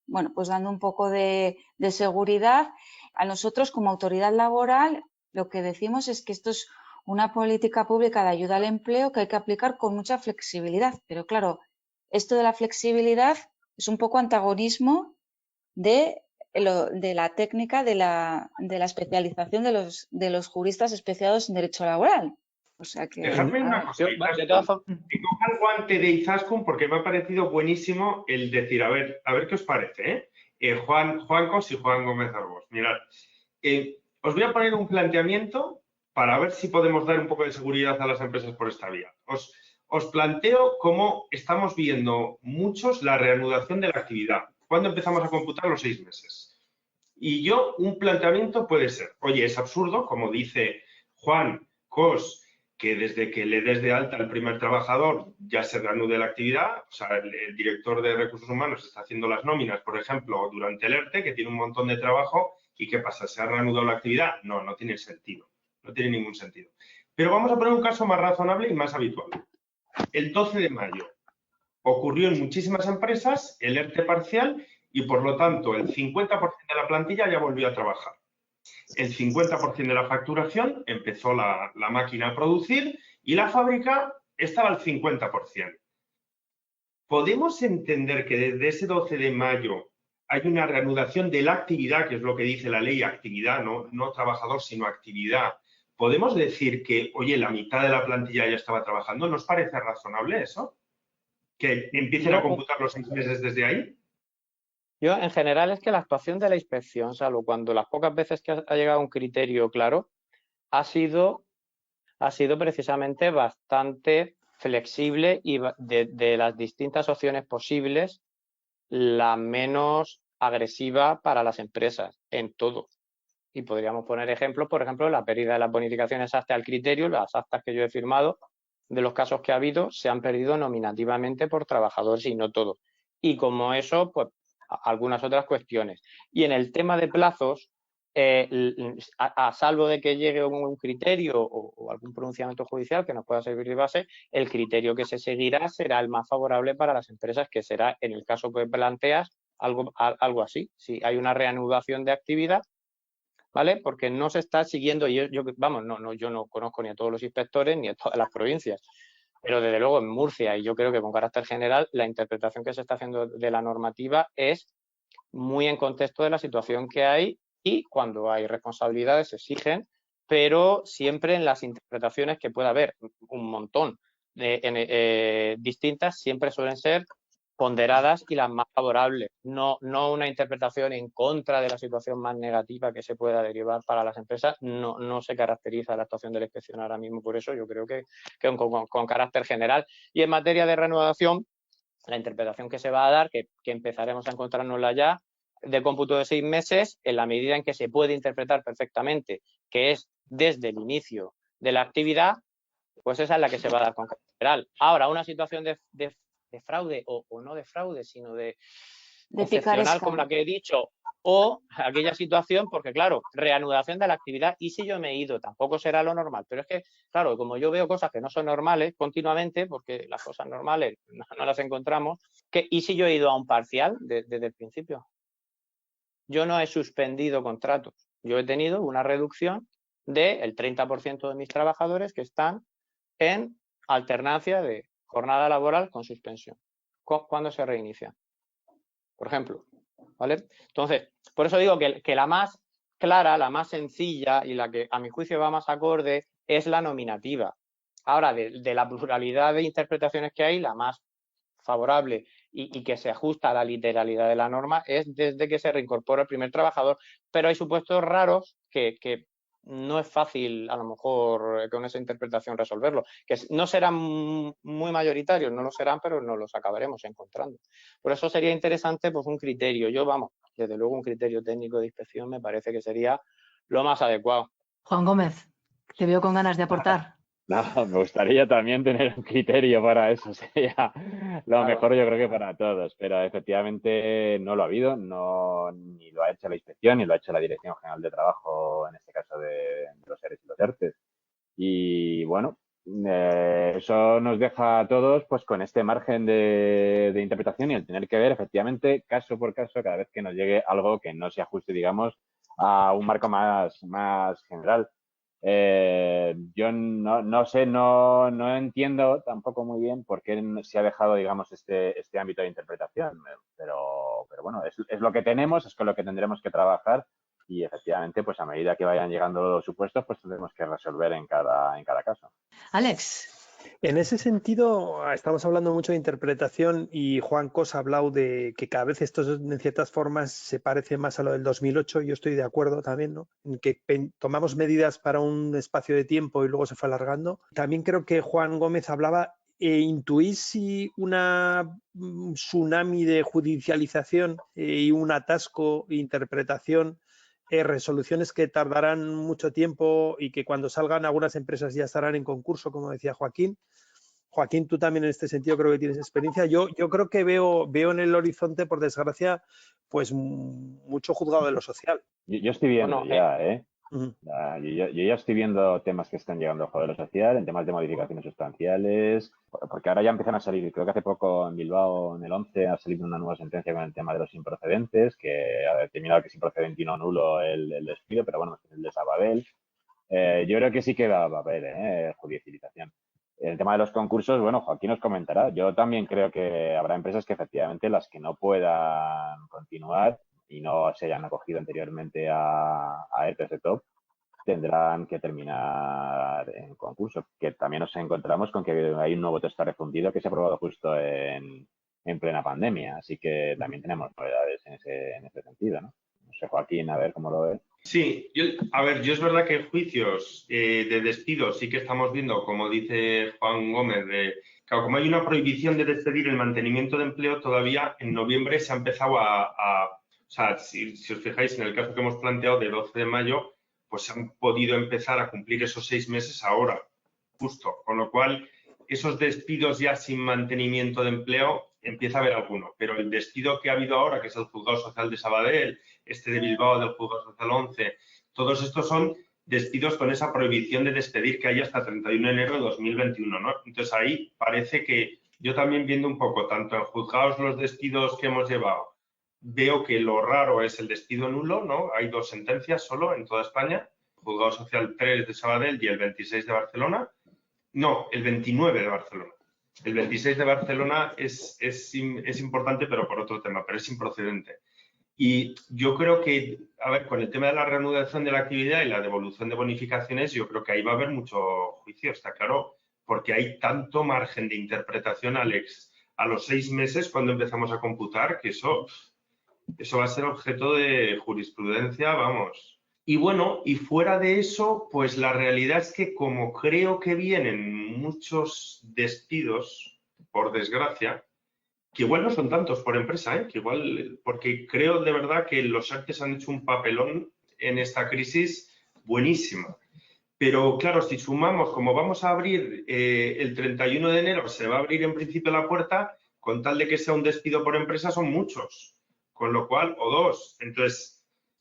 bueno, pues dando un poco de seguridad. A nosotros, como autoridad laboral, lo que decimos es que esto es una política pública de ayuda al empleo que hay que aplicar con mucha flexibilidad. Pero claro, esto de la flexibilidad es un poco antagonismo de la técnica de la especialización de los juristas especializados en derecho laboral. O sea que... Dejadme una cosa. Que coja el guante de Izaskun porque me ha parecido buenísimo el decir, a ver qué os parece, Juan Cos y Juan Gómez Arbós. Mirad, os voy a poner un planteamiento para ver si podemos dar un poco de seguridad a las empresas por esta vía. Os planteo cómo estamos viendo muchos la reanudación de la actividad. ¿Cuándo empezamos a computar los 6 meses? Y un planteamiento puede ser, oye, es absurdo, como dice Juan Cos, que desde que le des de alta al primer trabajador ya se reanude la actividad. O sea, el director de Recursos Humanos está haciendo las nóminas, por ejemplo, durante el ERTE, que tiene un montón de trabajo, ¿y qué pasa? ¿Se ha reanudado la actividad? No tiene sentido, no tiene ningún sentido. Pero vamos a poner un caso más razonable y más habitual. El 12 de mayo ocurrió en muchísimas empresas el ERTE parcial y, por lo tanto, el 50% de la plantilla ya volvió a trabajar. El 50% de la facturación empezó la máquina a producir y la fábrica estaba al 50%. ¿Podemos entender que desde ese 12 de mayo hay una reanudación de la actividad, que es lo que dice la ley, actividad, no trabajador, sino actividad? ¿Podemos decir que, oye, la mitad de la plantilla ya estaba trabajando? ¿Nos parece razonable eso? ¿Que empiecen a computar los 6 meses desde ahí? Yo, en general, es que la actuación de la inspección, salvo cuando las pocas veces que ha llegado a un criterio claro, ha sido precisamente bastante flexible y de las distintas opciones posibles, la menos agresiva para las empresas en todo. Y podríamos poner ejemplos, por ejemplo, la pérdida de las bonificaciones hasta el criterio, las actas que yo he firmado, de los casos que ha habido, se han perdido nominativamente por trabajadores y no todo. Y como eso, pues algunas otras cuestiones. Y en el tema de plazos, a salvo de que llegue un criterio o algún pronunciamiento judicial que nos pueda servir de base, el criterio que se seguirá será el más favorable para las empresas, que será, en el caso que planteas, algo así. Si hay una reanudación de actividad, ¿vale? Porque no se está siguiendo, yo no conozco ni a todos los inspectores ni a todas las provincias, pero desde luego en Murcia, y yo creo que con carácter general, la interpretación que se está haciendo de la normativa es muy en contexto de la situación que hay, y cuando hay responsabilidades se exigen, pero siempre en las interpretaciones, que puede haber un montón distintas, siempre suelen ser ponderadas y las más favorables, no una interpretación en contra de la situación más negativa que se pueda derivar para las empresas. No se caracteriza la actuación de la inspección ahora mismo, por eso yo creo que con carácter general. Y en materia de reanudación, la interpretación que se va a dar, que empezaremos a encontrárnosla ya, de cómputo de 6 meses, en la medida en que se puede interpretar perfectamente que es desde el inicio de la actividad, pues esa es la que se va a dar con carácter general. Ahora, una situación de fraude o no de fraude, sino de excepcional, como la que he dicho, o aquella situación, porque claro, reanudación de la actividad, y si yo me he ido, tampoco será lo normal, pero es que, claro, como yo veo cosas que no son normales continuamente, porque las cosas normales no las encontramos, ¿y si yo he ido a un parcial desde el principio? Yo no he suspendido contratos, yo he tenido una reducción del 30% de mis trabajadores que están en alternancia de jornada laboral con suspensión. ¿Cuándo se reinicia? Por ejemplo, ¿vale? Entonces, por eso digo que la más clara, la más sencilla y la que a mi juicio va más acorde es la nominativa. Ahora, de la pluralidad de interpretaciones que hay, la más favorable y que se ajusta a la literalidad de la norma es desde que se reincorpora el primer trabajador, pero hay supuestos raros que no es fácil, a lo mejor, con esa interpretación resolverlo, que no serán muy mayoritarios, no lo serán, pero no los acabaremos encontrando. Por eso sería interesante, pues, un criterio. Desde luego, un criterio técnico de inspección me parece que sería lo más adecuado. Juan Gómez, te veo con ganas de aportar. No, me gustaría también tener un criterio para eso, sería lo mejor, yo creo que para todos, pero efectivamente no lo ha habido, ni lo ha hecho la inspección, ni lo ha hecho la Dirección General de Trabajo, en este caso de los ERES y los ERTES. Y bueno, eso nos deja a todos pues con este margen de interpretación y el tener que ver efectivamente caso por caso cada vez que nos llegue algo que no se ajuste, digamos, a un marco más general. Yo no sé, no entiendo tampoco muy bien por qué se ha dejado, digamos, este ámbito de interpretación, pero bueno, es lo que tenemos, es con lo que tendremos que trabajar y efectivamente, pues a medida que vayan llegando los supuestos, pues tendremos que resolver en cada caso. Alex. En ese sentido, estamos hablando mucho de interpretación y Juan Cos ha hablado de que cada vez esto en ciertas formas se parece más a lo del 2008. Yo estoy de acuerdo también, ¿no? En que tomamos medidas para un espacio de tiempo y luego se fue alargando. También creo que Juan Gómez hablaba, ¿intuís si una tsunami de judicialización y un atasco de interpretación, resoluciones que tardarán mucho tiempo y que cuando salgan algunas empresas ya estarán en concurso, como decía Joaquín? Joaquín, tú también en este sentido creo que tienes experiencia. Yo creo que veo en el horizonte, por desgracia, pues mucho juzgado de lo social. Yo estoy viendo yo ya estoy viendo temas que están llegando al juego de lo social, en temas de modificaciones sustanciales, porque ahora ya empiezan a salir, creo que hace poco en Bilbao, en el 11, ha salido una nueva sentencia con el tema de los improcedentes, que ha determinado que es improcedente y no nulo el despido, pero bueno, el de Sabadell. Yo creo que sí que va a haber judicialización. El tema de los concursos, bueno, Joaquín nos comentará. Yo también creo que habrá empresas que efectivamente las que no puedan continuar y no se hayan acogido anteriormente a ERTES de top tendrán que terminar en concurso. Que también nos encontramos con que hay un nuevo texto refundido que se ha aprobado justo en plena pandemia. Así que también tenemos novedades en ese sentido, ¿no? No sé, Joaquín, a ver cómo lo ves. Sí, yo es verdad que juicios de despidos sí que estamos viendo, como dice Juan Gómez, claro, como hay una prohibición de despedir el mantenimiento de empleo, todavía en noviembre se ha empezado o sea, si os fijáis en el caso que hemos planteado de 12 de mayo, pues se han podido empezar a cumplir esos 6 meses ahora, justo, con lo cual esos despidos ya sin mantenimiento de empleo empieza a haber alguno, pero el despido que ha habido ahora, que es el Juzgado Social de Sabadell, este de Bilbao del Juzgado Social 11, todos estos son despidos con esa prohibición de despedir que hay hasta 31 de enero de 2021, ¿no? Entonces ahí parece que yo también viendo un poco, tanto en juzgados los despidos que hemos llevado, veo que lo raro es el despido nulo, ¿no? Hay 2 sentencias solo en toda España, Juzgado Social 3 de Sabadell y el 26 de Barcelona. No, el 29 de Barcelona. El 26 de Barcelona es importante, pero por otro tema, pero es improcedente. Y yo creo que, a ver, con el tema de la reanudación de la actividad y la devolución de bonificaciones, yo creo que ahí va a haber mucho juicio, está claro, porque hay tanto margen de interpretación, Alex, a los 6 meses cuando empezamos a computar, que eso va a ser objeto de jurisprudencia, vamos. Y bueno, y fuera de eso, pues la realidad es que como creo que vienen muchos despidos, por desgracia, que igual no son tantos por empresa, que igual, porque creo de verdad que los ERTEs han hecho un papelón en esta crisis buenísima. Pero claro, si sumamos, como vamos a abrir el 31 de enero, se va a abrir en principio la puerta, con tal de que sea un despido por empresa son muchos, con lo cual, o 2. Entonces,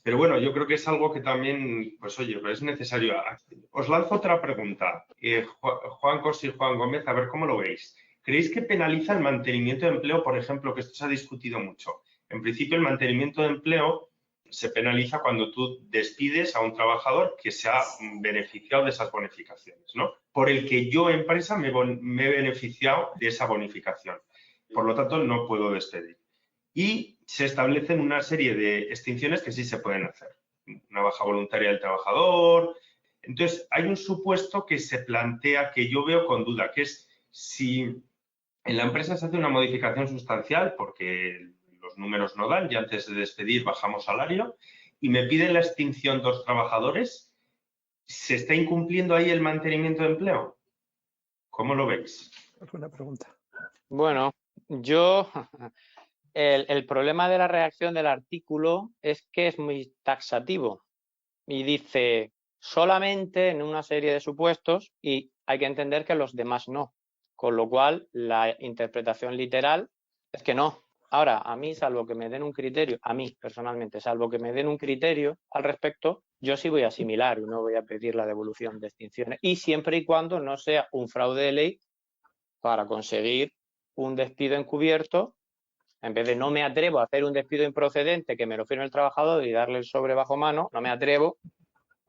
pero bueno, yo creo que es algo que también, pues oye, es necesario. Os lanzo otra pregunta, Juan Cos y Juan Gómez, a ver cómo lo veis. ¿Creéis que penaliza el mantenimiento de empleo, por ejemplo, que esto se ha discutido mucho? En principio, el mantenimiento de empleo se penaliza cuando tú despides a un trabajador que se ha beneficiado de esas bonificaciones, ¿no? Por el que yo, empresa, me he beneficiado de esa bonificación. Por lo tanto, no puedo despedir. Y se establecen una serie de extinciones que sí se pueden hacer. Una baja voluntaria del trabajador. Entonces, hay un supuesto que se plantea que yo veo con duda, que es si en la empresa se hace una modificación sustancial, porque los números no dan y antes de despedir bajamos salario, y me piden la extinción 2 trabajadores, ¿se está incumpliendo ahí el mantenimiento de empleo? ¿Cómo lo veis? Buena pregunta. Bueno, yo... El problema de la redacción del artículo es que es muy taxativo y dice solamente en una serie de supuestos y hay que entender que los demás no. Con lo cual, la interpretación literal es que no. Ahora, a mí, salvo que me den un criterio, a mí personalmente, salvo que me den un criterio al respecto, yo sí voy a asimilar y no voy a pedir la devolución de extinciones. Y siempre y cuando no sea un fraude de ley para conseguir un despido encubierto. En vez de no me atrevo a hacer un despido improcedente que me lo firme el trabajador y darle el sobre bajo mano, no me atrevo,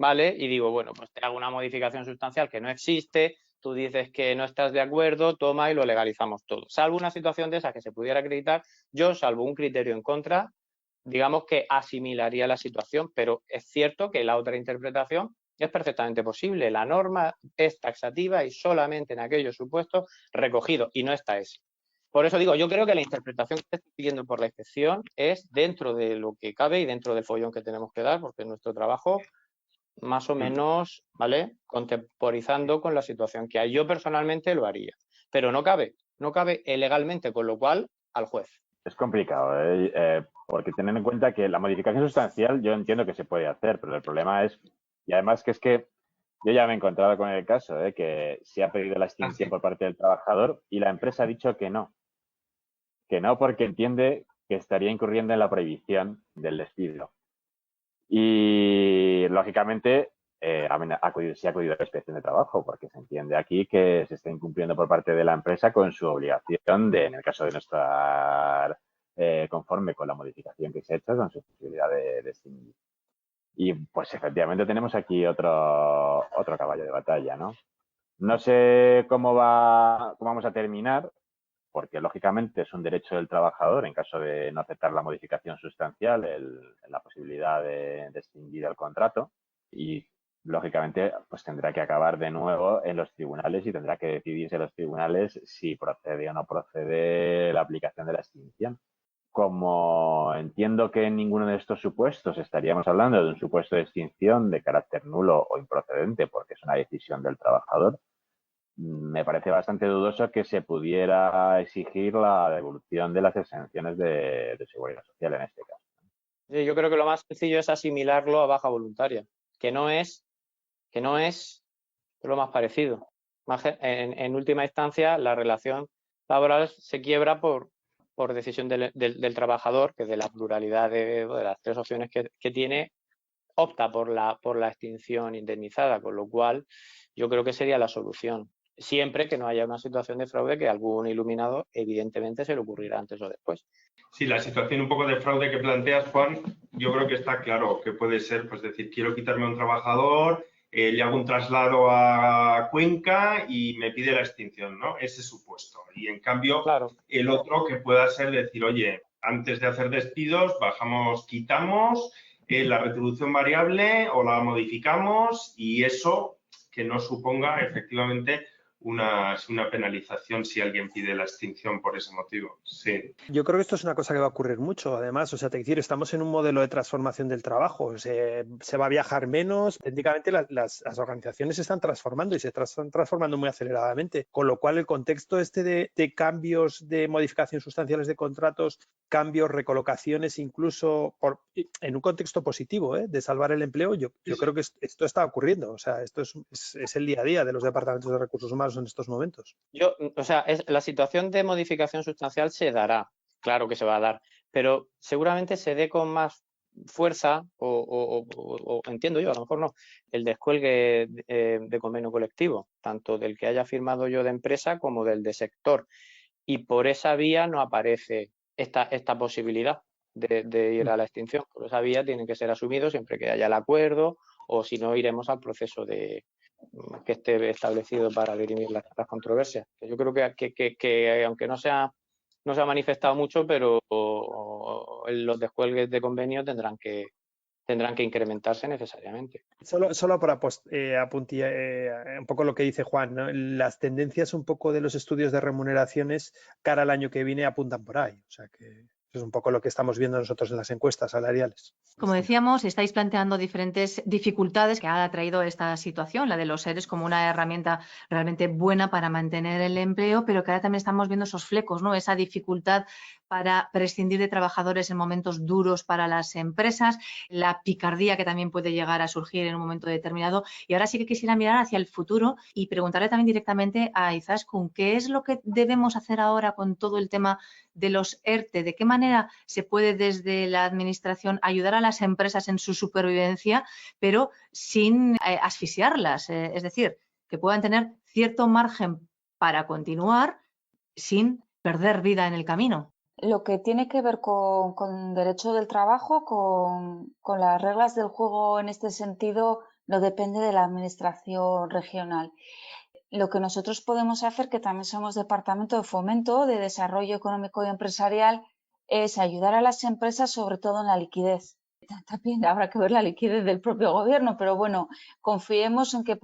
¿vale? Y digo, bueno, pues te hago una modificación sustancial que no existe, tú dices que no estás de acuerdo, toma y lo legalizamos todo. Salvo una situación de esa que se pudiera acreditar, yo, salvo un criterio en contra, digamos que asimilaría la situación, pero es cierto que la otra interpretación es perfectamente posible. La norma es taxativa y solamente en aquellos supuestos recogidos, y no está ese. Por eso digo, yo creo que la interpretación que estoy siguiendo por la inspección es dentro de lo que cabe y dentro del follón que tenemos que dar, porque nuestro trabajo más o menos, ¿vale? Contemporizando con la situación que hay. Yo personalmente lo haría, pero no cabe legalmente, con lo cual al juez. Es complicado, porque teniendo en cuenta que la modificación sustancial yo entiendo que se puede hacer, pero el problema es, y además que es que yo ya me he encontrado con el caso, que se ha pedido la extinción por parte del trabajador y la empresa ha dicho que no porque entiende que estaría incurriendo en la prohibición del despido. Y, lógicamente, se ha acudido a la inspección de trabajo porque se entiende aquí que se está incumpliendo por parte de la empresa con su obligación de, en el caso de no estar conforme con la modificación que se ha hecho, con su posibilidad de extinguir. Y, pues, efectivamente, tenemos aquí otro caballo de batalla, ¿no? No sé cómo vamos a terminar, porque lógicamente es un derecho del trabajador, en caso de no aceptar la modificación sustancial, la posibilidad de extinguir el contrato, y lógicamente pues tendrá que acabar de nuevo en los tribunales y tendrá que decidirse en los tribunales si procede o no procede la aplicación de la extinción. como entiendo que en ninguno de estos supuestos estaríamos hablando de un supuesto de extinción de carácter nulo o improcedente, porque es una decisión del trabajador, me parece bastante dudoso que se pudiera exigir la devolución de las exenciones de seguridad social en este caso. Sí, yo creo que lo más sencillo es asimilarlo a baja voluntaria, que no es lo más parecido. En última instancia, la relación laboral se quiebra por decisión del trabajador, que de la pluralidad de las tres opciones que tiene, opta por la extinción indemnizada, con lo cual yo creo que sería la solución. Siempre que no haya una situación de fraude que a algún iluminado evidentemente se le ocurrirá antes o después. Sí, la situación un poco de fraude que planteas, Juan, yo creo que está claro que puede ser, pues decir, quiero quitarme a un trabajador, le hago un traslado a Cuenca y me pide la extinción, ¿no? Ese supuesto. Y en cambio, claro, el otro que pueda ser decir, oye, antes de hacer despidos, quitamos la retribución variable o la modificamos y eso que no suponga efectivamente una penalización si alguien pide la extinción por ese motivo. Sí. Yo creo que esto es una cosa que va a ocurrir mucho, además, o sea, te quiero, estamos en un modelo de transformación del trabajo, se va a viajar menos, técnicamente las organizaciones se están transformando y se están transformando muy aceleradamente, con lo cual el contexto de cambios, de modificación sustanciales de contratos, cambios, recolocaciones, incluso en un contexto positivo, de salvar el empleo, yo creo que esto está ocurriendo, o sea, esto es el día a día de los departamentos de recursos humanos en estos momentos. La situación de modificación sustancial se dará, claro que se va a dar, pero seguramente se dé con más fuerza o entiendo yo, a lo mejor no, el descuelgue de convenio colectivo, tanto del que haya firmado yo de empresa como del de sector. Y por esa vía no aparece esta posibilidad de ir a la extinción. Por esa vía tiene que ser asumido siempre que haya el acuerdo o si no iremos al proceso que esté establecido para dirimir las controversias. Yo creo que aunque no se ha manifestado mucho, pero los descuelgues de convenio tendrán que incrementarse necesariamente. Solo para apuntar un poco lo que dice Juan, ¿no? Las tendencias un poco de los estudios de remuneraciones cara al año que viene apuntan por ahí. O sea que es un poco lo que estamos viendo nosotros en las encuestas salariales. Como decíamos, estáis planteando diferentes dificultades que ha traído esta situación, la de los ERES como una herramienta realmente buena para mantener el empleo, pero que ahora también estamos viendo esos flecos, ¿no? Esa dificultad para prescindir de trabajadores en momentos duros para las empresas, la picardía que también puede llegar a surgir en un momento determinado. Y ahora sí que quisiera mirar hacia el futuro y preguntarle también directamente a Izaskun, ¿qué es lo que debemos hacer ahora con todo el tema de los ERTE? ¿De qué manera se puede desde la administración ayudar a las empresas en su supervivencia, pero sin asfixiarlas? Es decir, que puedan tener cierto margen para continuar sin perder vida en el camino. Lo que tiene que ver con derecho del trabajo, con las reglas del juego en este sentido, no depende de la administración regional. Lo que nosotros podemos hacer, que también somos Departamento de Fomento de Desarrollo Económico y Empresarial, es ayudar a las empresas, sobre todo en la liquidez. También habrá que ver la liquidez del propio gobierno, pero bueno, confiemos en que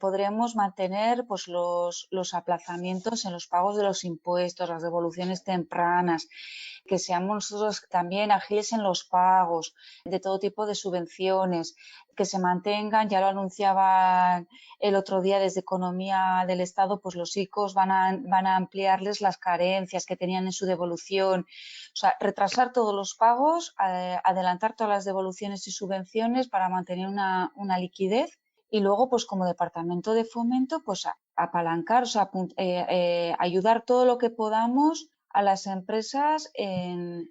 podremos mantener pues, los aplazamientos en los pagos de los impuestos, las devoluciones tempranas, que seamos nosotros también ágiles en los pagos de todo tipo de subvenciones, que se mantengan, ya lo anunciaban el otro día desde Economía del Estado, pues los ICOs van a ampliarles las carencias que tenían en su devolución. O sea, retrasar todos los pagos, adelantar todas las devoluciones y subvenciones para mantener una liquidez y luego, pues como Departamento de Fomento, pues apalancar, o sea, ayudar todo lo que podamos a las empresas en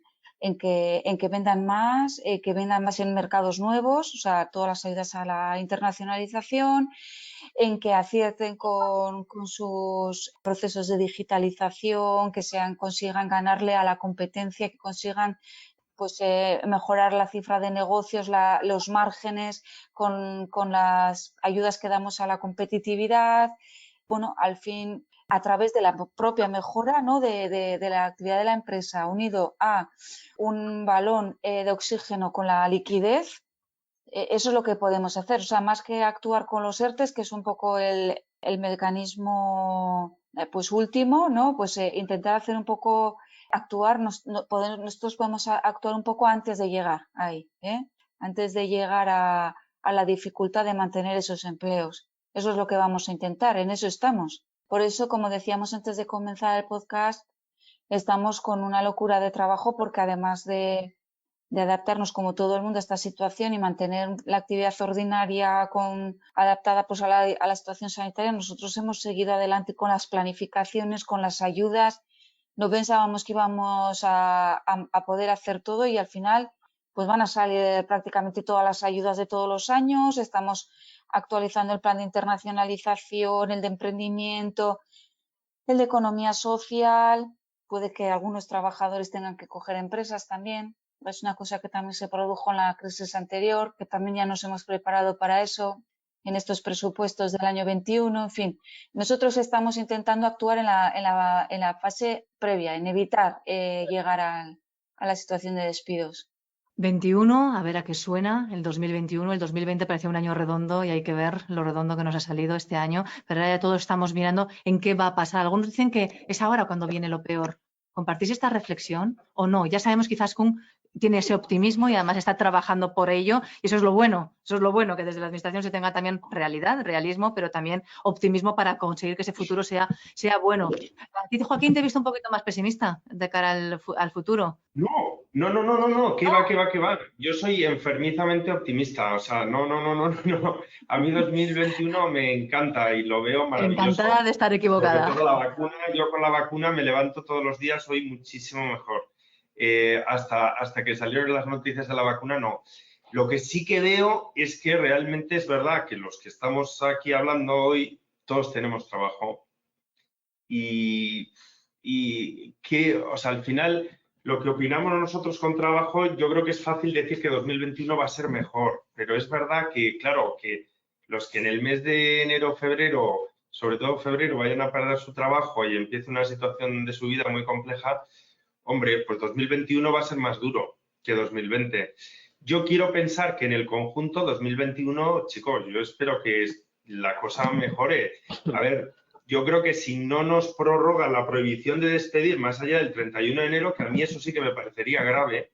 que vendan más, en mercados nuevos, o sea, todas las ayudas a la internacionalización, en que acierten con sus procesos de digitalización, que consigan ganarle a la competencia, que consigan pues mejorar la cifra de negocios, los márgenes con las ayudas que damos a la competitividad. Bueno, al fin, a través de la propia mejora, ¿no? de la actividad de la empresa, unido a un balón de oxígeno con la liquidez, eso es lo que podemos hacer. O sea, más que actuar con los ERTES, que es un poco el mecanismo pues último, ¿no? Pues intentar hacer un poco actuar, nosotros podemos actuar un poco antes de llegar ahí, antes de llegar a la dificultad de mantener esos empleos. Eso es lo que vamos a intentar, en eso estamos. Por eso, como decíamos antes de comenzar el podcast, estamos con una locura de trabajo porque además de adaptarnos como todo el mundo a esta situación y mantener la actividad ordinaria adaptada pues, a la situación sanitaria, nosotros hemos seguido adelante con las planificaciones, con las ayudas. No pensábamos que íbamos a poder hacer todo y al final pues van a salir prácticamente todas las ayudas de todos los años. Estamos actualizando el plan de internacionalización, el de emprendimiento, el de economía social. Puede que algunos trabajadores tengan que coger empresas también. Es una cosa que también se produjo en la crisis anterior, que también ya nos hemos preparado para eso en estos presupuestos del año 21. En fin, nosotros estamos intentando actuar en la fase previa, en evitar llegar a la situación de despidos. 21, a ver a qué suena el 2021. El 2020 parecía un año redondo y hay que ver lo redondo que nos ha salido este año, pero ahora ya todos estamos mirando en qué va a pasar. Algunos dicen que es ahora cuando viene lo peor. ¿Compartís esta reflexión o no? Ya sabemos quizás que tiene ese optimismo y además está trabajando por ello y eso es lo bueno, que desde la administración se tenga también realismo, pero también optimismo para conseguir que ese futuro sea bueno. A ti, Joaquín, te he visto un poquito más pesimista de cara al futuro. No, ¿qué va? Yo soy enfermizamente optimista, o sea, no. A mí 2021 me encanta y lo veo maravilloso. Encantada de estar equivocada. Sobre todo yo con la vacuna me levanto todos los días, soy muchísimo mejor. Hasta que salieron las noticias de la vacuna, no. Lo que sí que veo es que realmente es verdad que los que estamos aquí hablando hoy, todos tenemos trabajo y que, o sea, al final, lo que opinamos nosotros con trabajo, yo creo que es fácil decir que 2021 va a ser mejor, pero es verdad que, claro, que los que en el mes de enero, febrero, sobre todo febrero, vayan a perder su trabajo y empiece una situación de su vida muy compleja, hombre, pues 2021 va a ser más duro que 2020. Yo quiero pensar que en el conjunto 2021, chicos, yo espero que la cosa mejore. A ver, yo creo que si no nos prorroga la prohibición de despedir más allá del 31 de enero, que a mí eso sí que me parecería grave,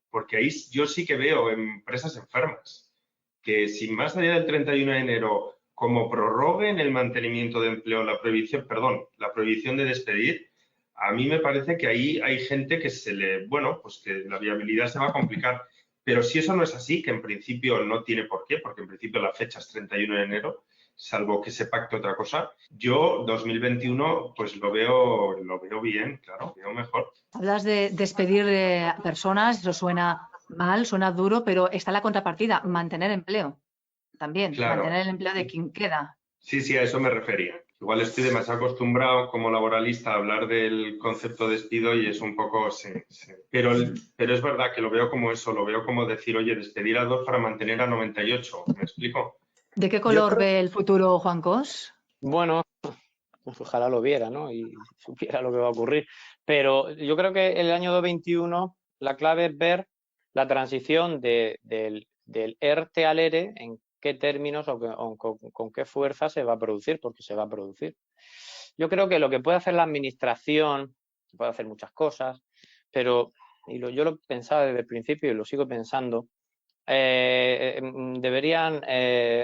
porque ahí yo sí que veo empresas enfermas, que si más allá del 31 de enero, como prorroguen el mantenimiento de empleo, la prohibición de despedir, a mí me parece que ahí hay gente que que la viabilidad se va a complicar. Pero si eso no es así, que en principio no tiene por qué, porque en principio la fecha es 31 de enero, salvo que se pacte otra cosa, yo 2021 pues lo veo bien, claro, veo mejor. Hablas de despedir personas, eso suena mal, suena duro, pero está la contrapartida, mantener empleo también, claro. Mantener el empleo de quien queda. Sí, a eso me refería. Igual estoy demasiado acostumbrado como laboralista a hablar del concepto de despido y es un poco, sí. Pero es verdad que lo veo como eso, lo veo como decir, oye, despedir a 2 para mantener a 98, ¿me explico? ¿De qué color ve el futuro, Juan Cos? Bueno, ojalá lo viera, ¿no? Y supiera lo que va a ocurrir. Pero yo creo que el año 2021 la clave es ver la transición del ERTE al ERE, en qué términos o con qué fuerza se va a producir, porque se va a producir. Yo creo que lo que puede hacer la administración, puede hacer muchas cosas, pero yo lo pensaba desde el principio y lo sigo pensando, deberían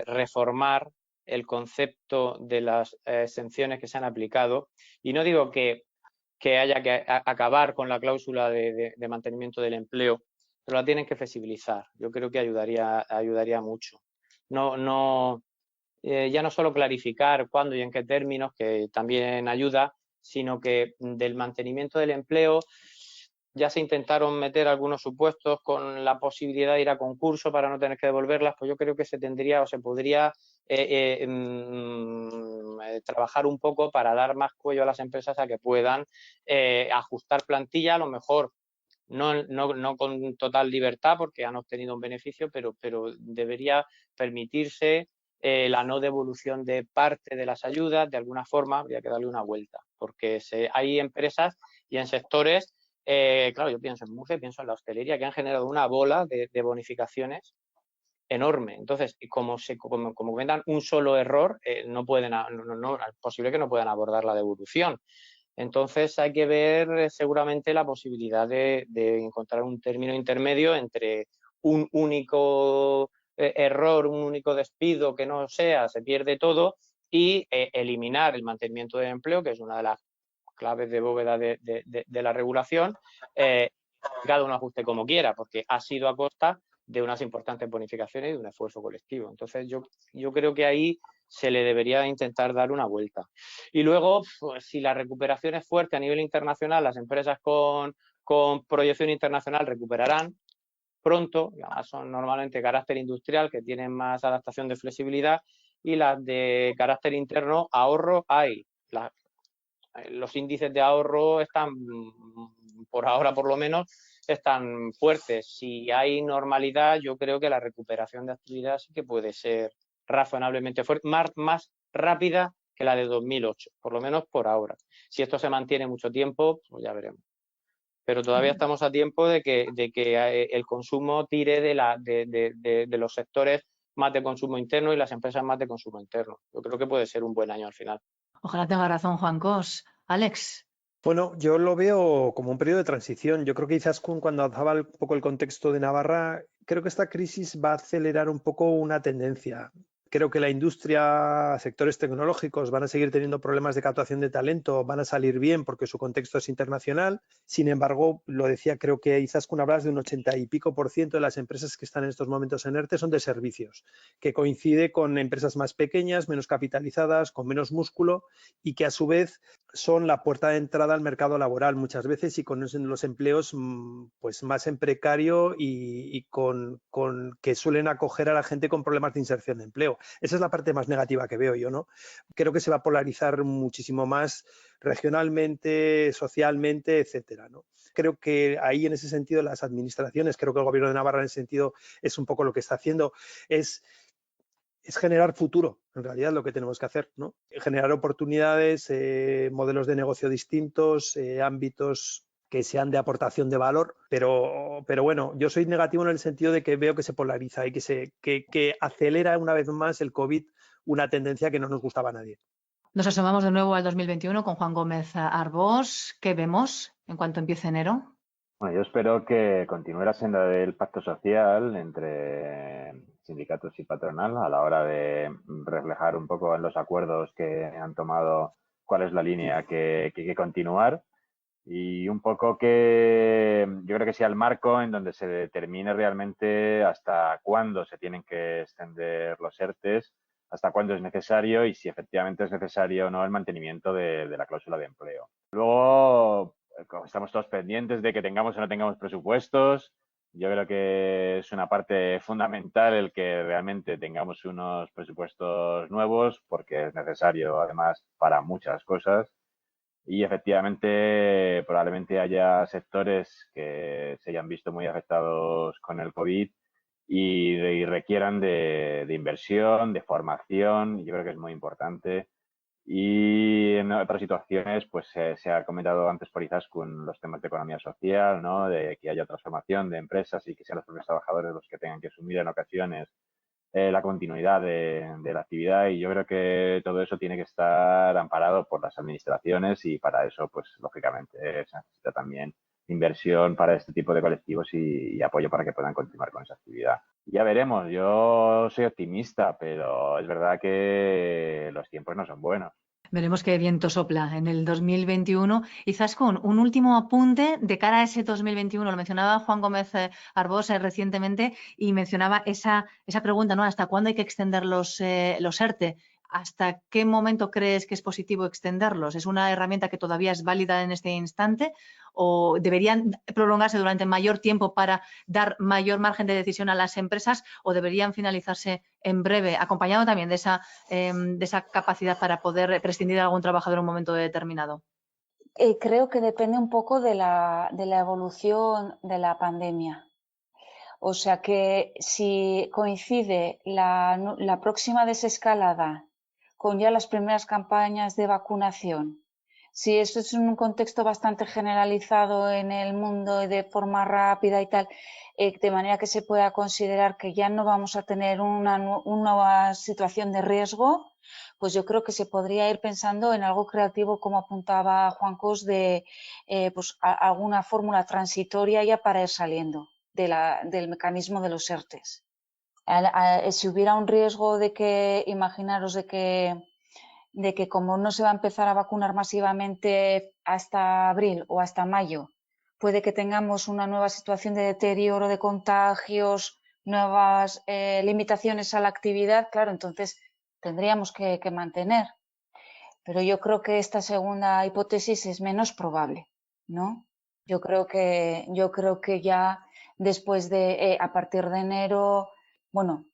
reformar el concepto de las exenciones que se han aplicado. Y no digo que haya que acabar con la cláusula de mantenimiento del empleo, pero la tienen que flexibilizar. Yo creo que ayudaría mucho. Ya no solo clarificar cuándo y en qué términos, que también ayuda, sino que del mantenimiento del empleo ya se intentaron meter algunos supuestos con la posibilidad de ir a concurso para no tener que devolverlas, pues yo creo que se podría trabajar un poco para dar más cuello a las empresas a que puedan ajustar plantilla, a lo mejor no con total libertad porque han obtenido un beneficio, pero debería permitirse la no devolución de parte de las ayudas. De alguna forma habría que darle una vuelta, porque hay empresas y en sectores, claro, yo pienso en Murcia, pienso en la hostelería, que han generado una bola de bonificaciones enorme. Entonces, como cometan un solo error, es posible que no puedan abordar la devolución. Entonces hay que ver seguramente la posibilidad de encontrar un término intermedio entre un único error, un único despido que no sea, se pierde todo, y eliminar el mantenimiento del empleo, que es una de las claves de bóveda de la regulación, cada uno ajuste como quiera, porque ha sido a costa de unas importantes bonificaciones y de un esfuerzo colectivo. Entonces yo creo que ahí se le debería intentar dar una vuelta. Y luego, pues, si la recuperación es fuerte a nivel internacional, las empresas con proyección internacional recuperarán pronto, además son normalmente carácter industrial, que tienen más adaptación de flexibilidad, y las de carácter interno, ahorro hay. Los índices de ahorro están, por ahora por lo menos, están fuertes. Si hay normalidad, yo creo que la recuperación de actividad sí que puede ser razonablemente fuerte, más rápida que la de 2008, por lo menos por ahora. Si esto se mantiene mucho tiempo, pues ya veremos. Pero todavía estamos a tiempo de que el consumo tire de los sectores más de consumo interno y las empresas más de consumo interno. Yo creo que puede ser un buen año al final. Ojalá tenga razón Juan Cos. Alex. Bueno, yo lo veo como un periodo de transición. Yo creo que Izaskun, cuando daba un poco el contexto de Navarra, creo que esta crisis va a acelerar un poco una tendencia. Creo que la industria, sectores tecnológicos van a seguir teniendo problemas de captación de talento, van a salir bien porque su contexto es internacional. Sin embargo, lo decía, creo que Izaskun hablaba de un 80 y pico % de las empresas que están en estos momentos en ERTE son de servicios, que coincide con empresas más pequeñas, menos capitalizadas, con menos músculo y que a su vez son la puerta de entrada al mercado laboral muchas veces y con los empleos pues más en precario y con que suelen acoger a la gente con problemas de inserción de empleo. Esa es la parte más negativa que veo yo, ¿no? Creo que se va a polarizar muchísimo más regionalmente, socialmente, etcétera, ¿no? Creo que ahí en ese sentido las administraciones, creo que el Gobierno de Navarra en ese sentido es un poco lo que está haciendo, es generar futuro, en realidad lo que tenemos que hacer, ¿no? Generar oportunidades, modelos de negocio distintos, ámbitos que sean de aportación de valor, pero bueno, yo soy negativo en el sentido de que veo que se polariza y que acelera una vez más el COVID, una tendencia que no nos gustaba a nadie. Nos asomamos de nuevo al 2021 con Juan Gómez Arbós. ¿Qué vemos en cuanto empiece enero? Bueno, yo espero que continúe la senda del pacto social entre sindicatos y patronal a la hora de reflejar un poco en los acuerdos que han tomado cuál es la línea que hay que continuar y un poco que yo creo que sea el marco en donde se determine realmente hasta cuándo se tienen que extender los ERTEs, hasta cuándo es necesario y si efectivamente es necesario o no el mantenimiento de la cláusula de empleo. Luego, como estamos todos pendientes de que tengamos o no tengamos presupuestos, yo creo que es una parte fundamental el que realmente tengamos unos presupuestos nuevos porque es necesario además para muchas cosas y efectivamente probablemente haya sectores que se hayan visto muy afectados con el COVID y requieran de inversión, de formación, y yo creo que es muy importante. Y en otras situaciones, pues se ha comentado antes por Izaskun los temas de economía social, ¿no? De que haya transformación de empresas y que sean los propios trabajadores los que tengan que asumir en ocasiones la continuidad de la actividad. Y yo creo que todo eso tiene que estar amparado por las administraciones y para eso, pues lógicamente, se necesita también inversión para este tipo de colectivos y apoyo para que puedan continuar con esa actividad. Ya veremos, yo soy optimista, pero es verdad que los tiempos no son buenos. Veremos qué viento sopla en el 2021. Y Izaskun, un último apunte de cara a ese 2021. Lo mencionaba Juan Gómez Arbós recientemente y mencionaba esa pregunta, ¿no? ¿Hasta cuándo hay que extender los ERTE? ¿Hasta qué momento crees que es positivo extenderlos? ¿Es una herramienta que todavía es válida en este instante o deberían prolongarse durante mayor tiempo para dar mayor margen de decisión a las empresas o deberían finalizarse en breve, acompañado también de esa capacidad para poder prescindir de algún trabajador en un momento determinado? Creo que depende un poco de la evolución de la pandemia. O sea que si coincide la próxima desescalada con ya las primeras campañas de vacunación, si esto es un contexto bastante generalizado en el mundo de forma rápida y tal, de manera que se pueda considerar que ya no vamos a tener una nueva situación de riesgo, pues yo creo que se podría ir pensando en algo creativo, como apuntaba Juan Cos, de pues alguna fórmula transitoria ya para ir saliendo del mecanismo de los ERTEs. Si hubiera un riesgo de que, imaginaros de que como no se va a empezar a vacunar masivamente hasta abril o hasta mayo, puede que tengamos una nueva situación de deterioro de contagios, nuevas limitaciones a la actividad, claro, entonces tendríamos que mantener. Pero yo creo que esta segunda hipótesis es menos probable, ¿no? Yo creo que ya después de, a partir de enero, bueno,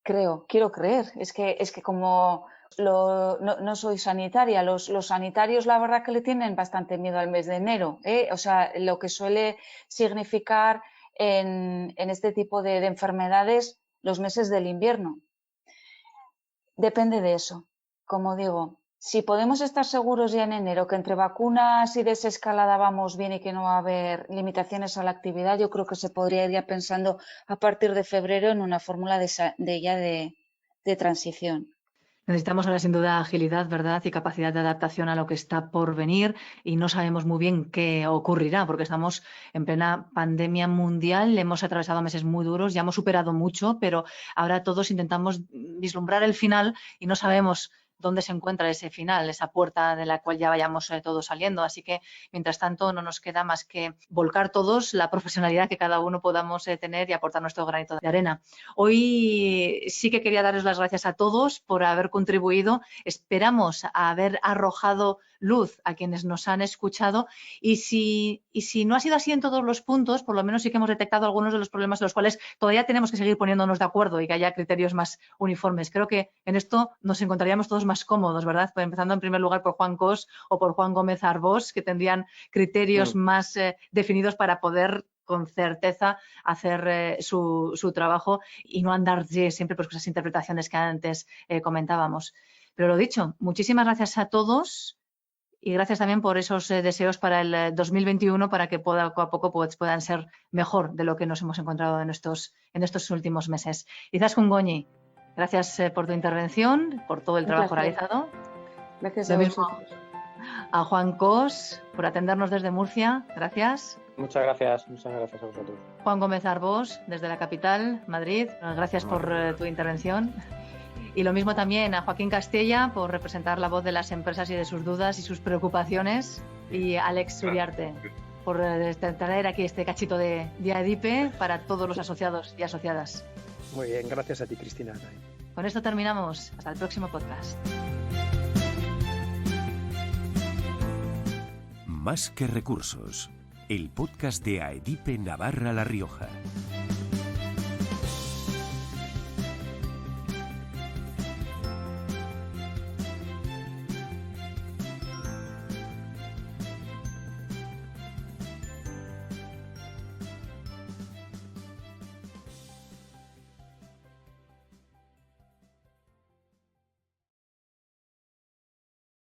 quiero creer, es que como no soy sanitaria, los sanitarios la verdad que le tienen bastante miedo al mes de enero, o sea, lo que suele significar en este tipo de enfermedades los meses del invierno. Depende de eso, como digo. Si podemos estar seguros ya en enero que entre vacunas y desescalada vamos bien y que no va a haber limitaciones a la actividad, yo creo que se podría ir ya pensando a partir de febrero en una fórmula de transición. Necesitamos ahora sin duda agilidad, ¿verdad? Y capacidad de adaptación a lo que está por venir y no sabemos muy bien qué ocurrirá porque estamos en plena pandemia mundial, hemos atravesado meses muy duros, ya hemos superado mucho, pero ahora todos intentamos vislumbrar el final y no sabemos dónde se encuentra ese final, esa puerta de la cual ya vayamos todos saliendo. Así que, mientras tanto, no nos queda más que volcar todos la profesionalidad que cada uno podamos tener y aportar nuestro granito de arena. Hoy sí que quería darles las gracias a todos por haber contribuido. Esperamos haber arrojado luz a quienes nos han escuchado y si no ha sido así en todos los puntos, por lo menos sí que hemos detectado algunos de los problemas en los cuales todavía tenemos que seguir poniéndonos de acuerdo y que haya criterios más uniformes. Creo que en esto nos encontraríamos todos más cómodos, ¿verdad? Pues empezando en primer lugar por Juan Cos o por Juan Gómez Arbós, que tendrían criterios más definidos para poder con certeza hacer su trabajo y no andar siempre por esas interpretaciones que antes comentábamos. Pero lo dicho, muchísimas gracias a todos. Y gracias también por esos deseos para el 2021 para que poco a poco puedan ser mejor de lo que nos hemos encontrado en estos últimos meses. Izaskun Goñi, gracias por tu intervención, por todo el trabajo realizado. Gracias a vosotros. A Juan Cos por atendernos desde Murcia. Gracias. Muchas gracias a vosotros. Juan Gómez Arbós, desde la capital, Madrid. Gracias por tu intervención. Y lo mismo también a Joaquín Castella por representar la voz de las empresas y de sus dudas y sus preocupaciones. Y a Alex Uriarte por traer aquí este cachito de AEDIPE para todos los asociados y asociadas. Muy bien, gracias a ti, Cristina. Con esto terminamos. Hasta el próximo podcast. Más que recursos, el podcast de AEDIPE Navarra La Rioja.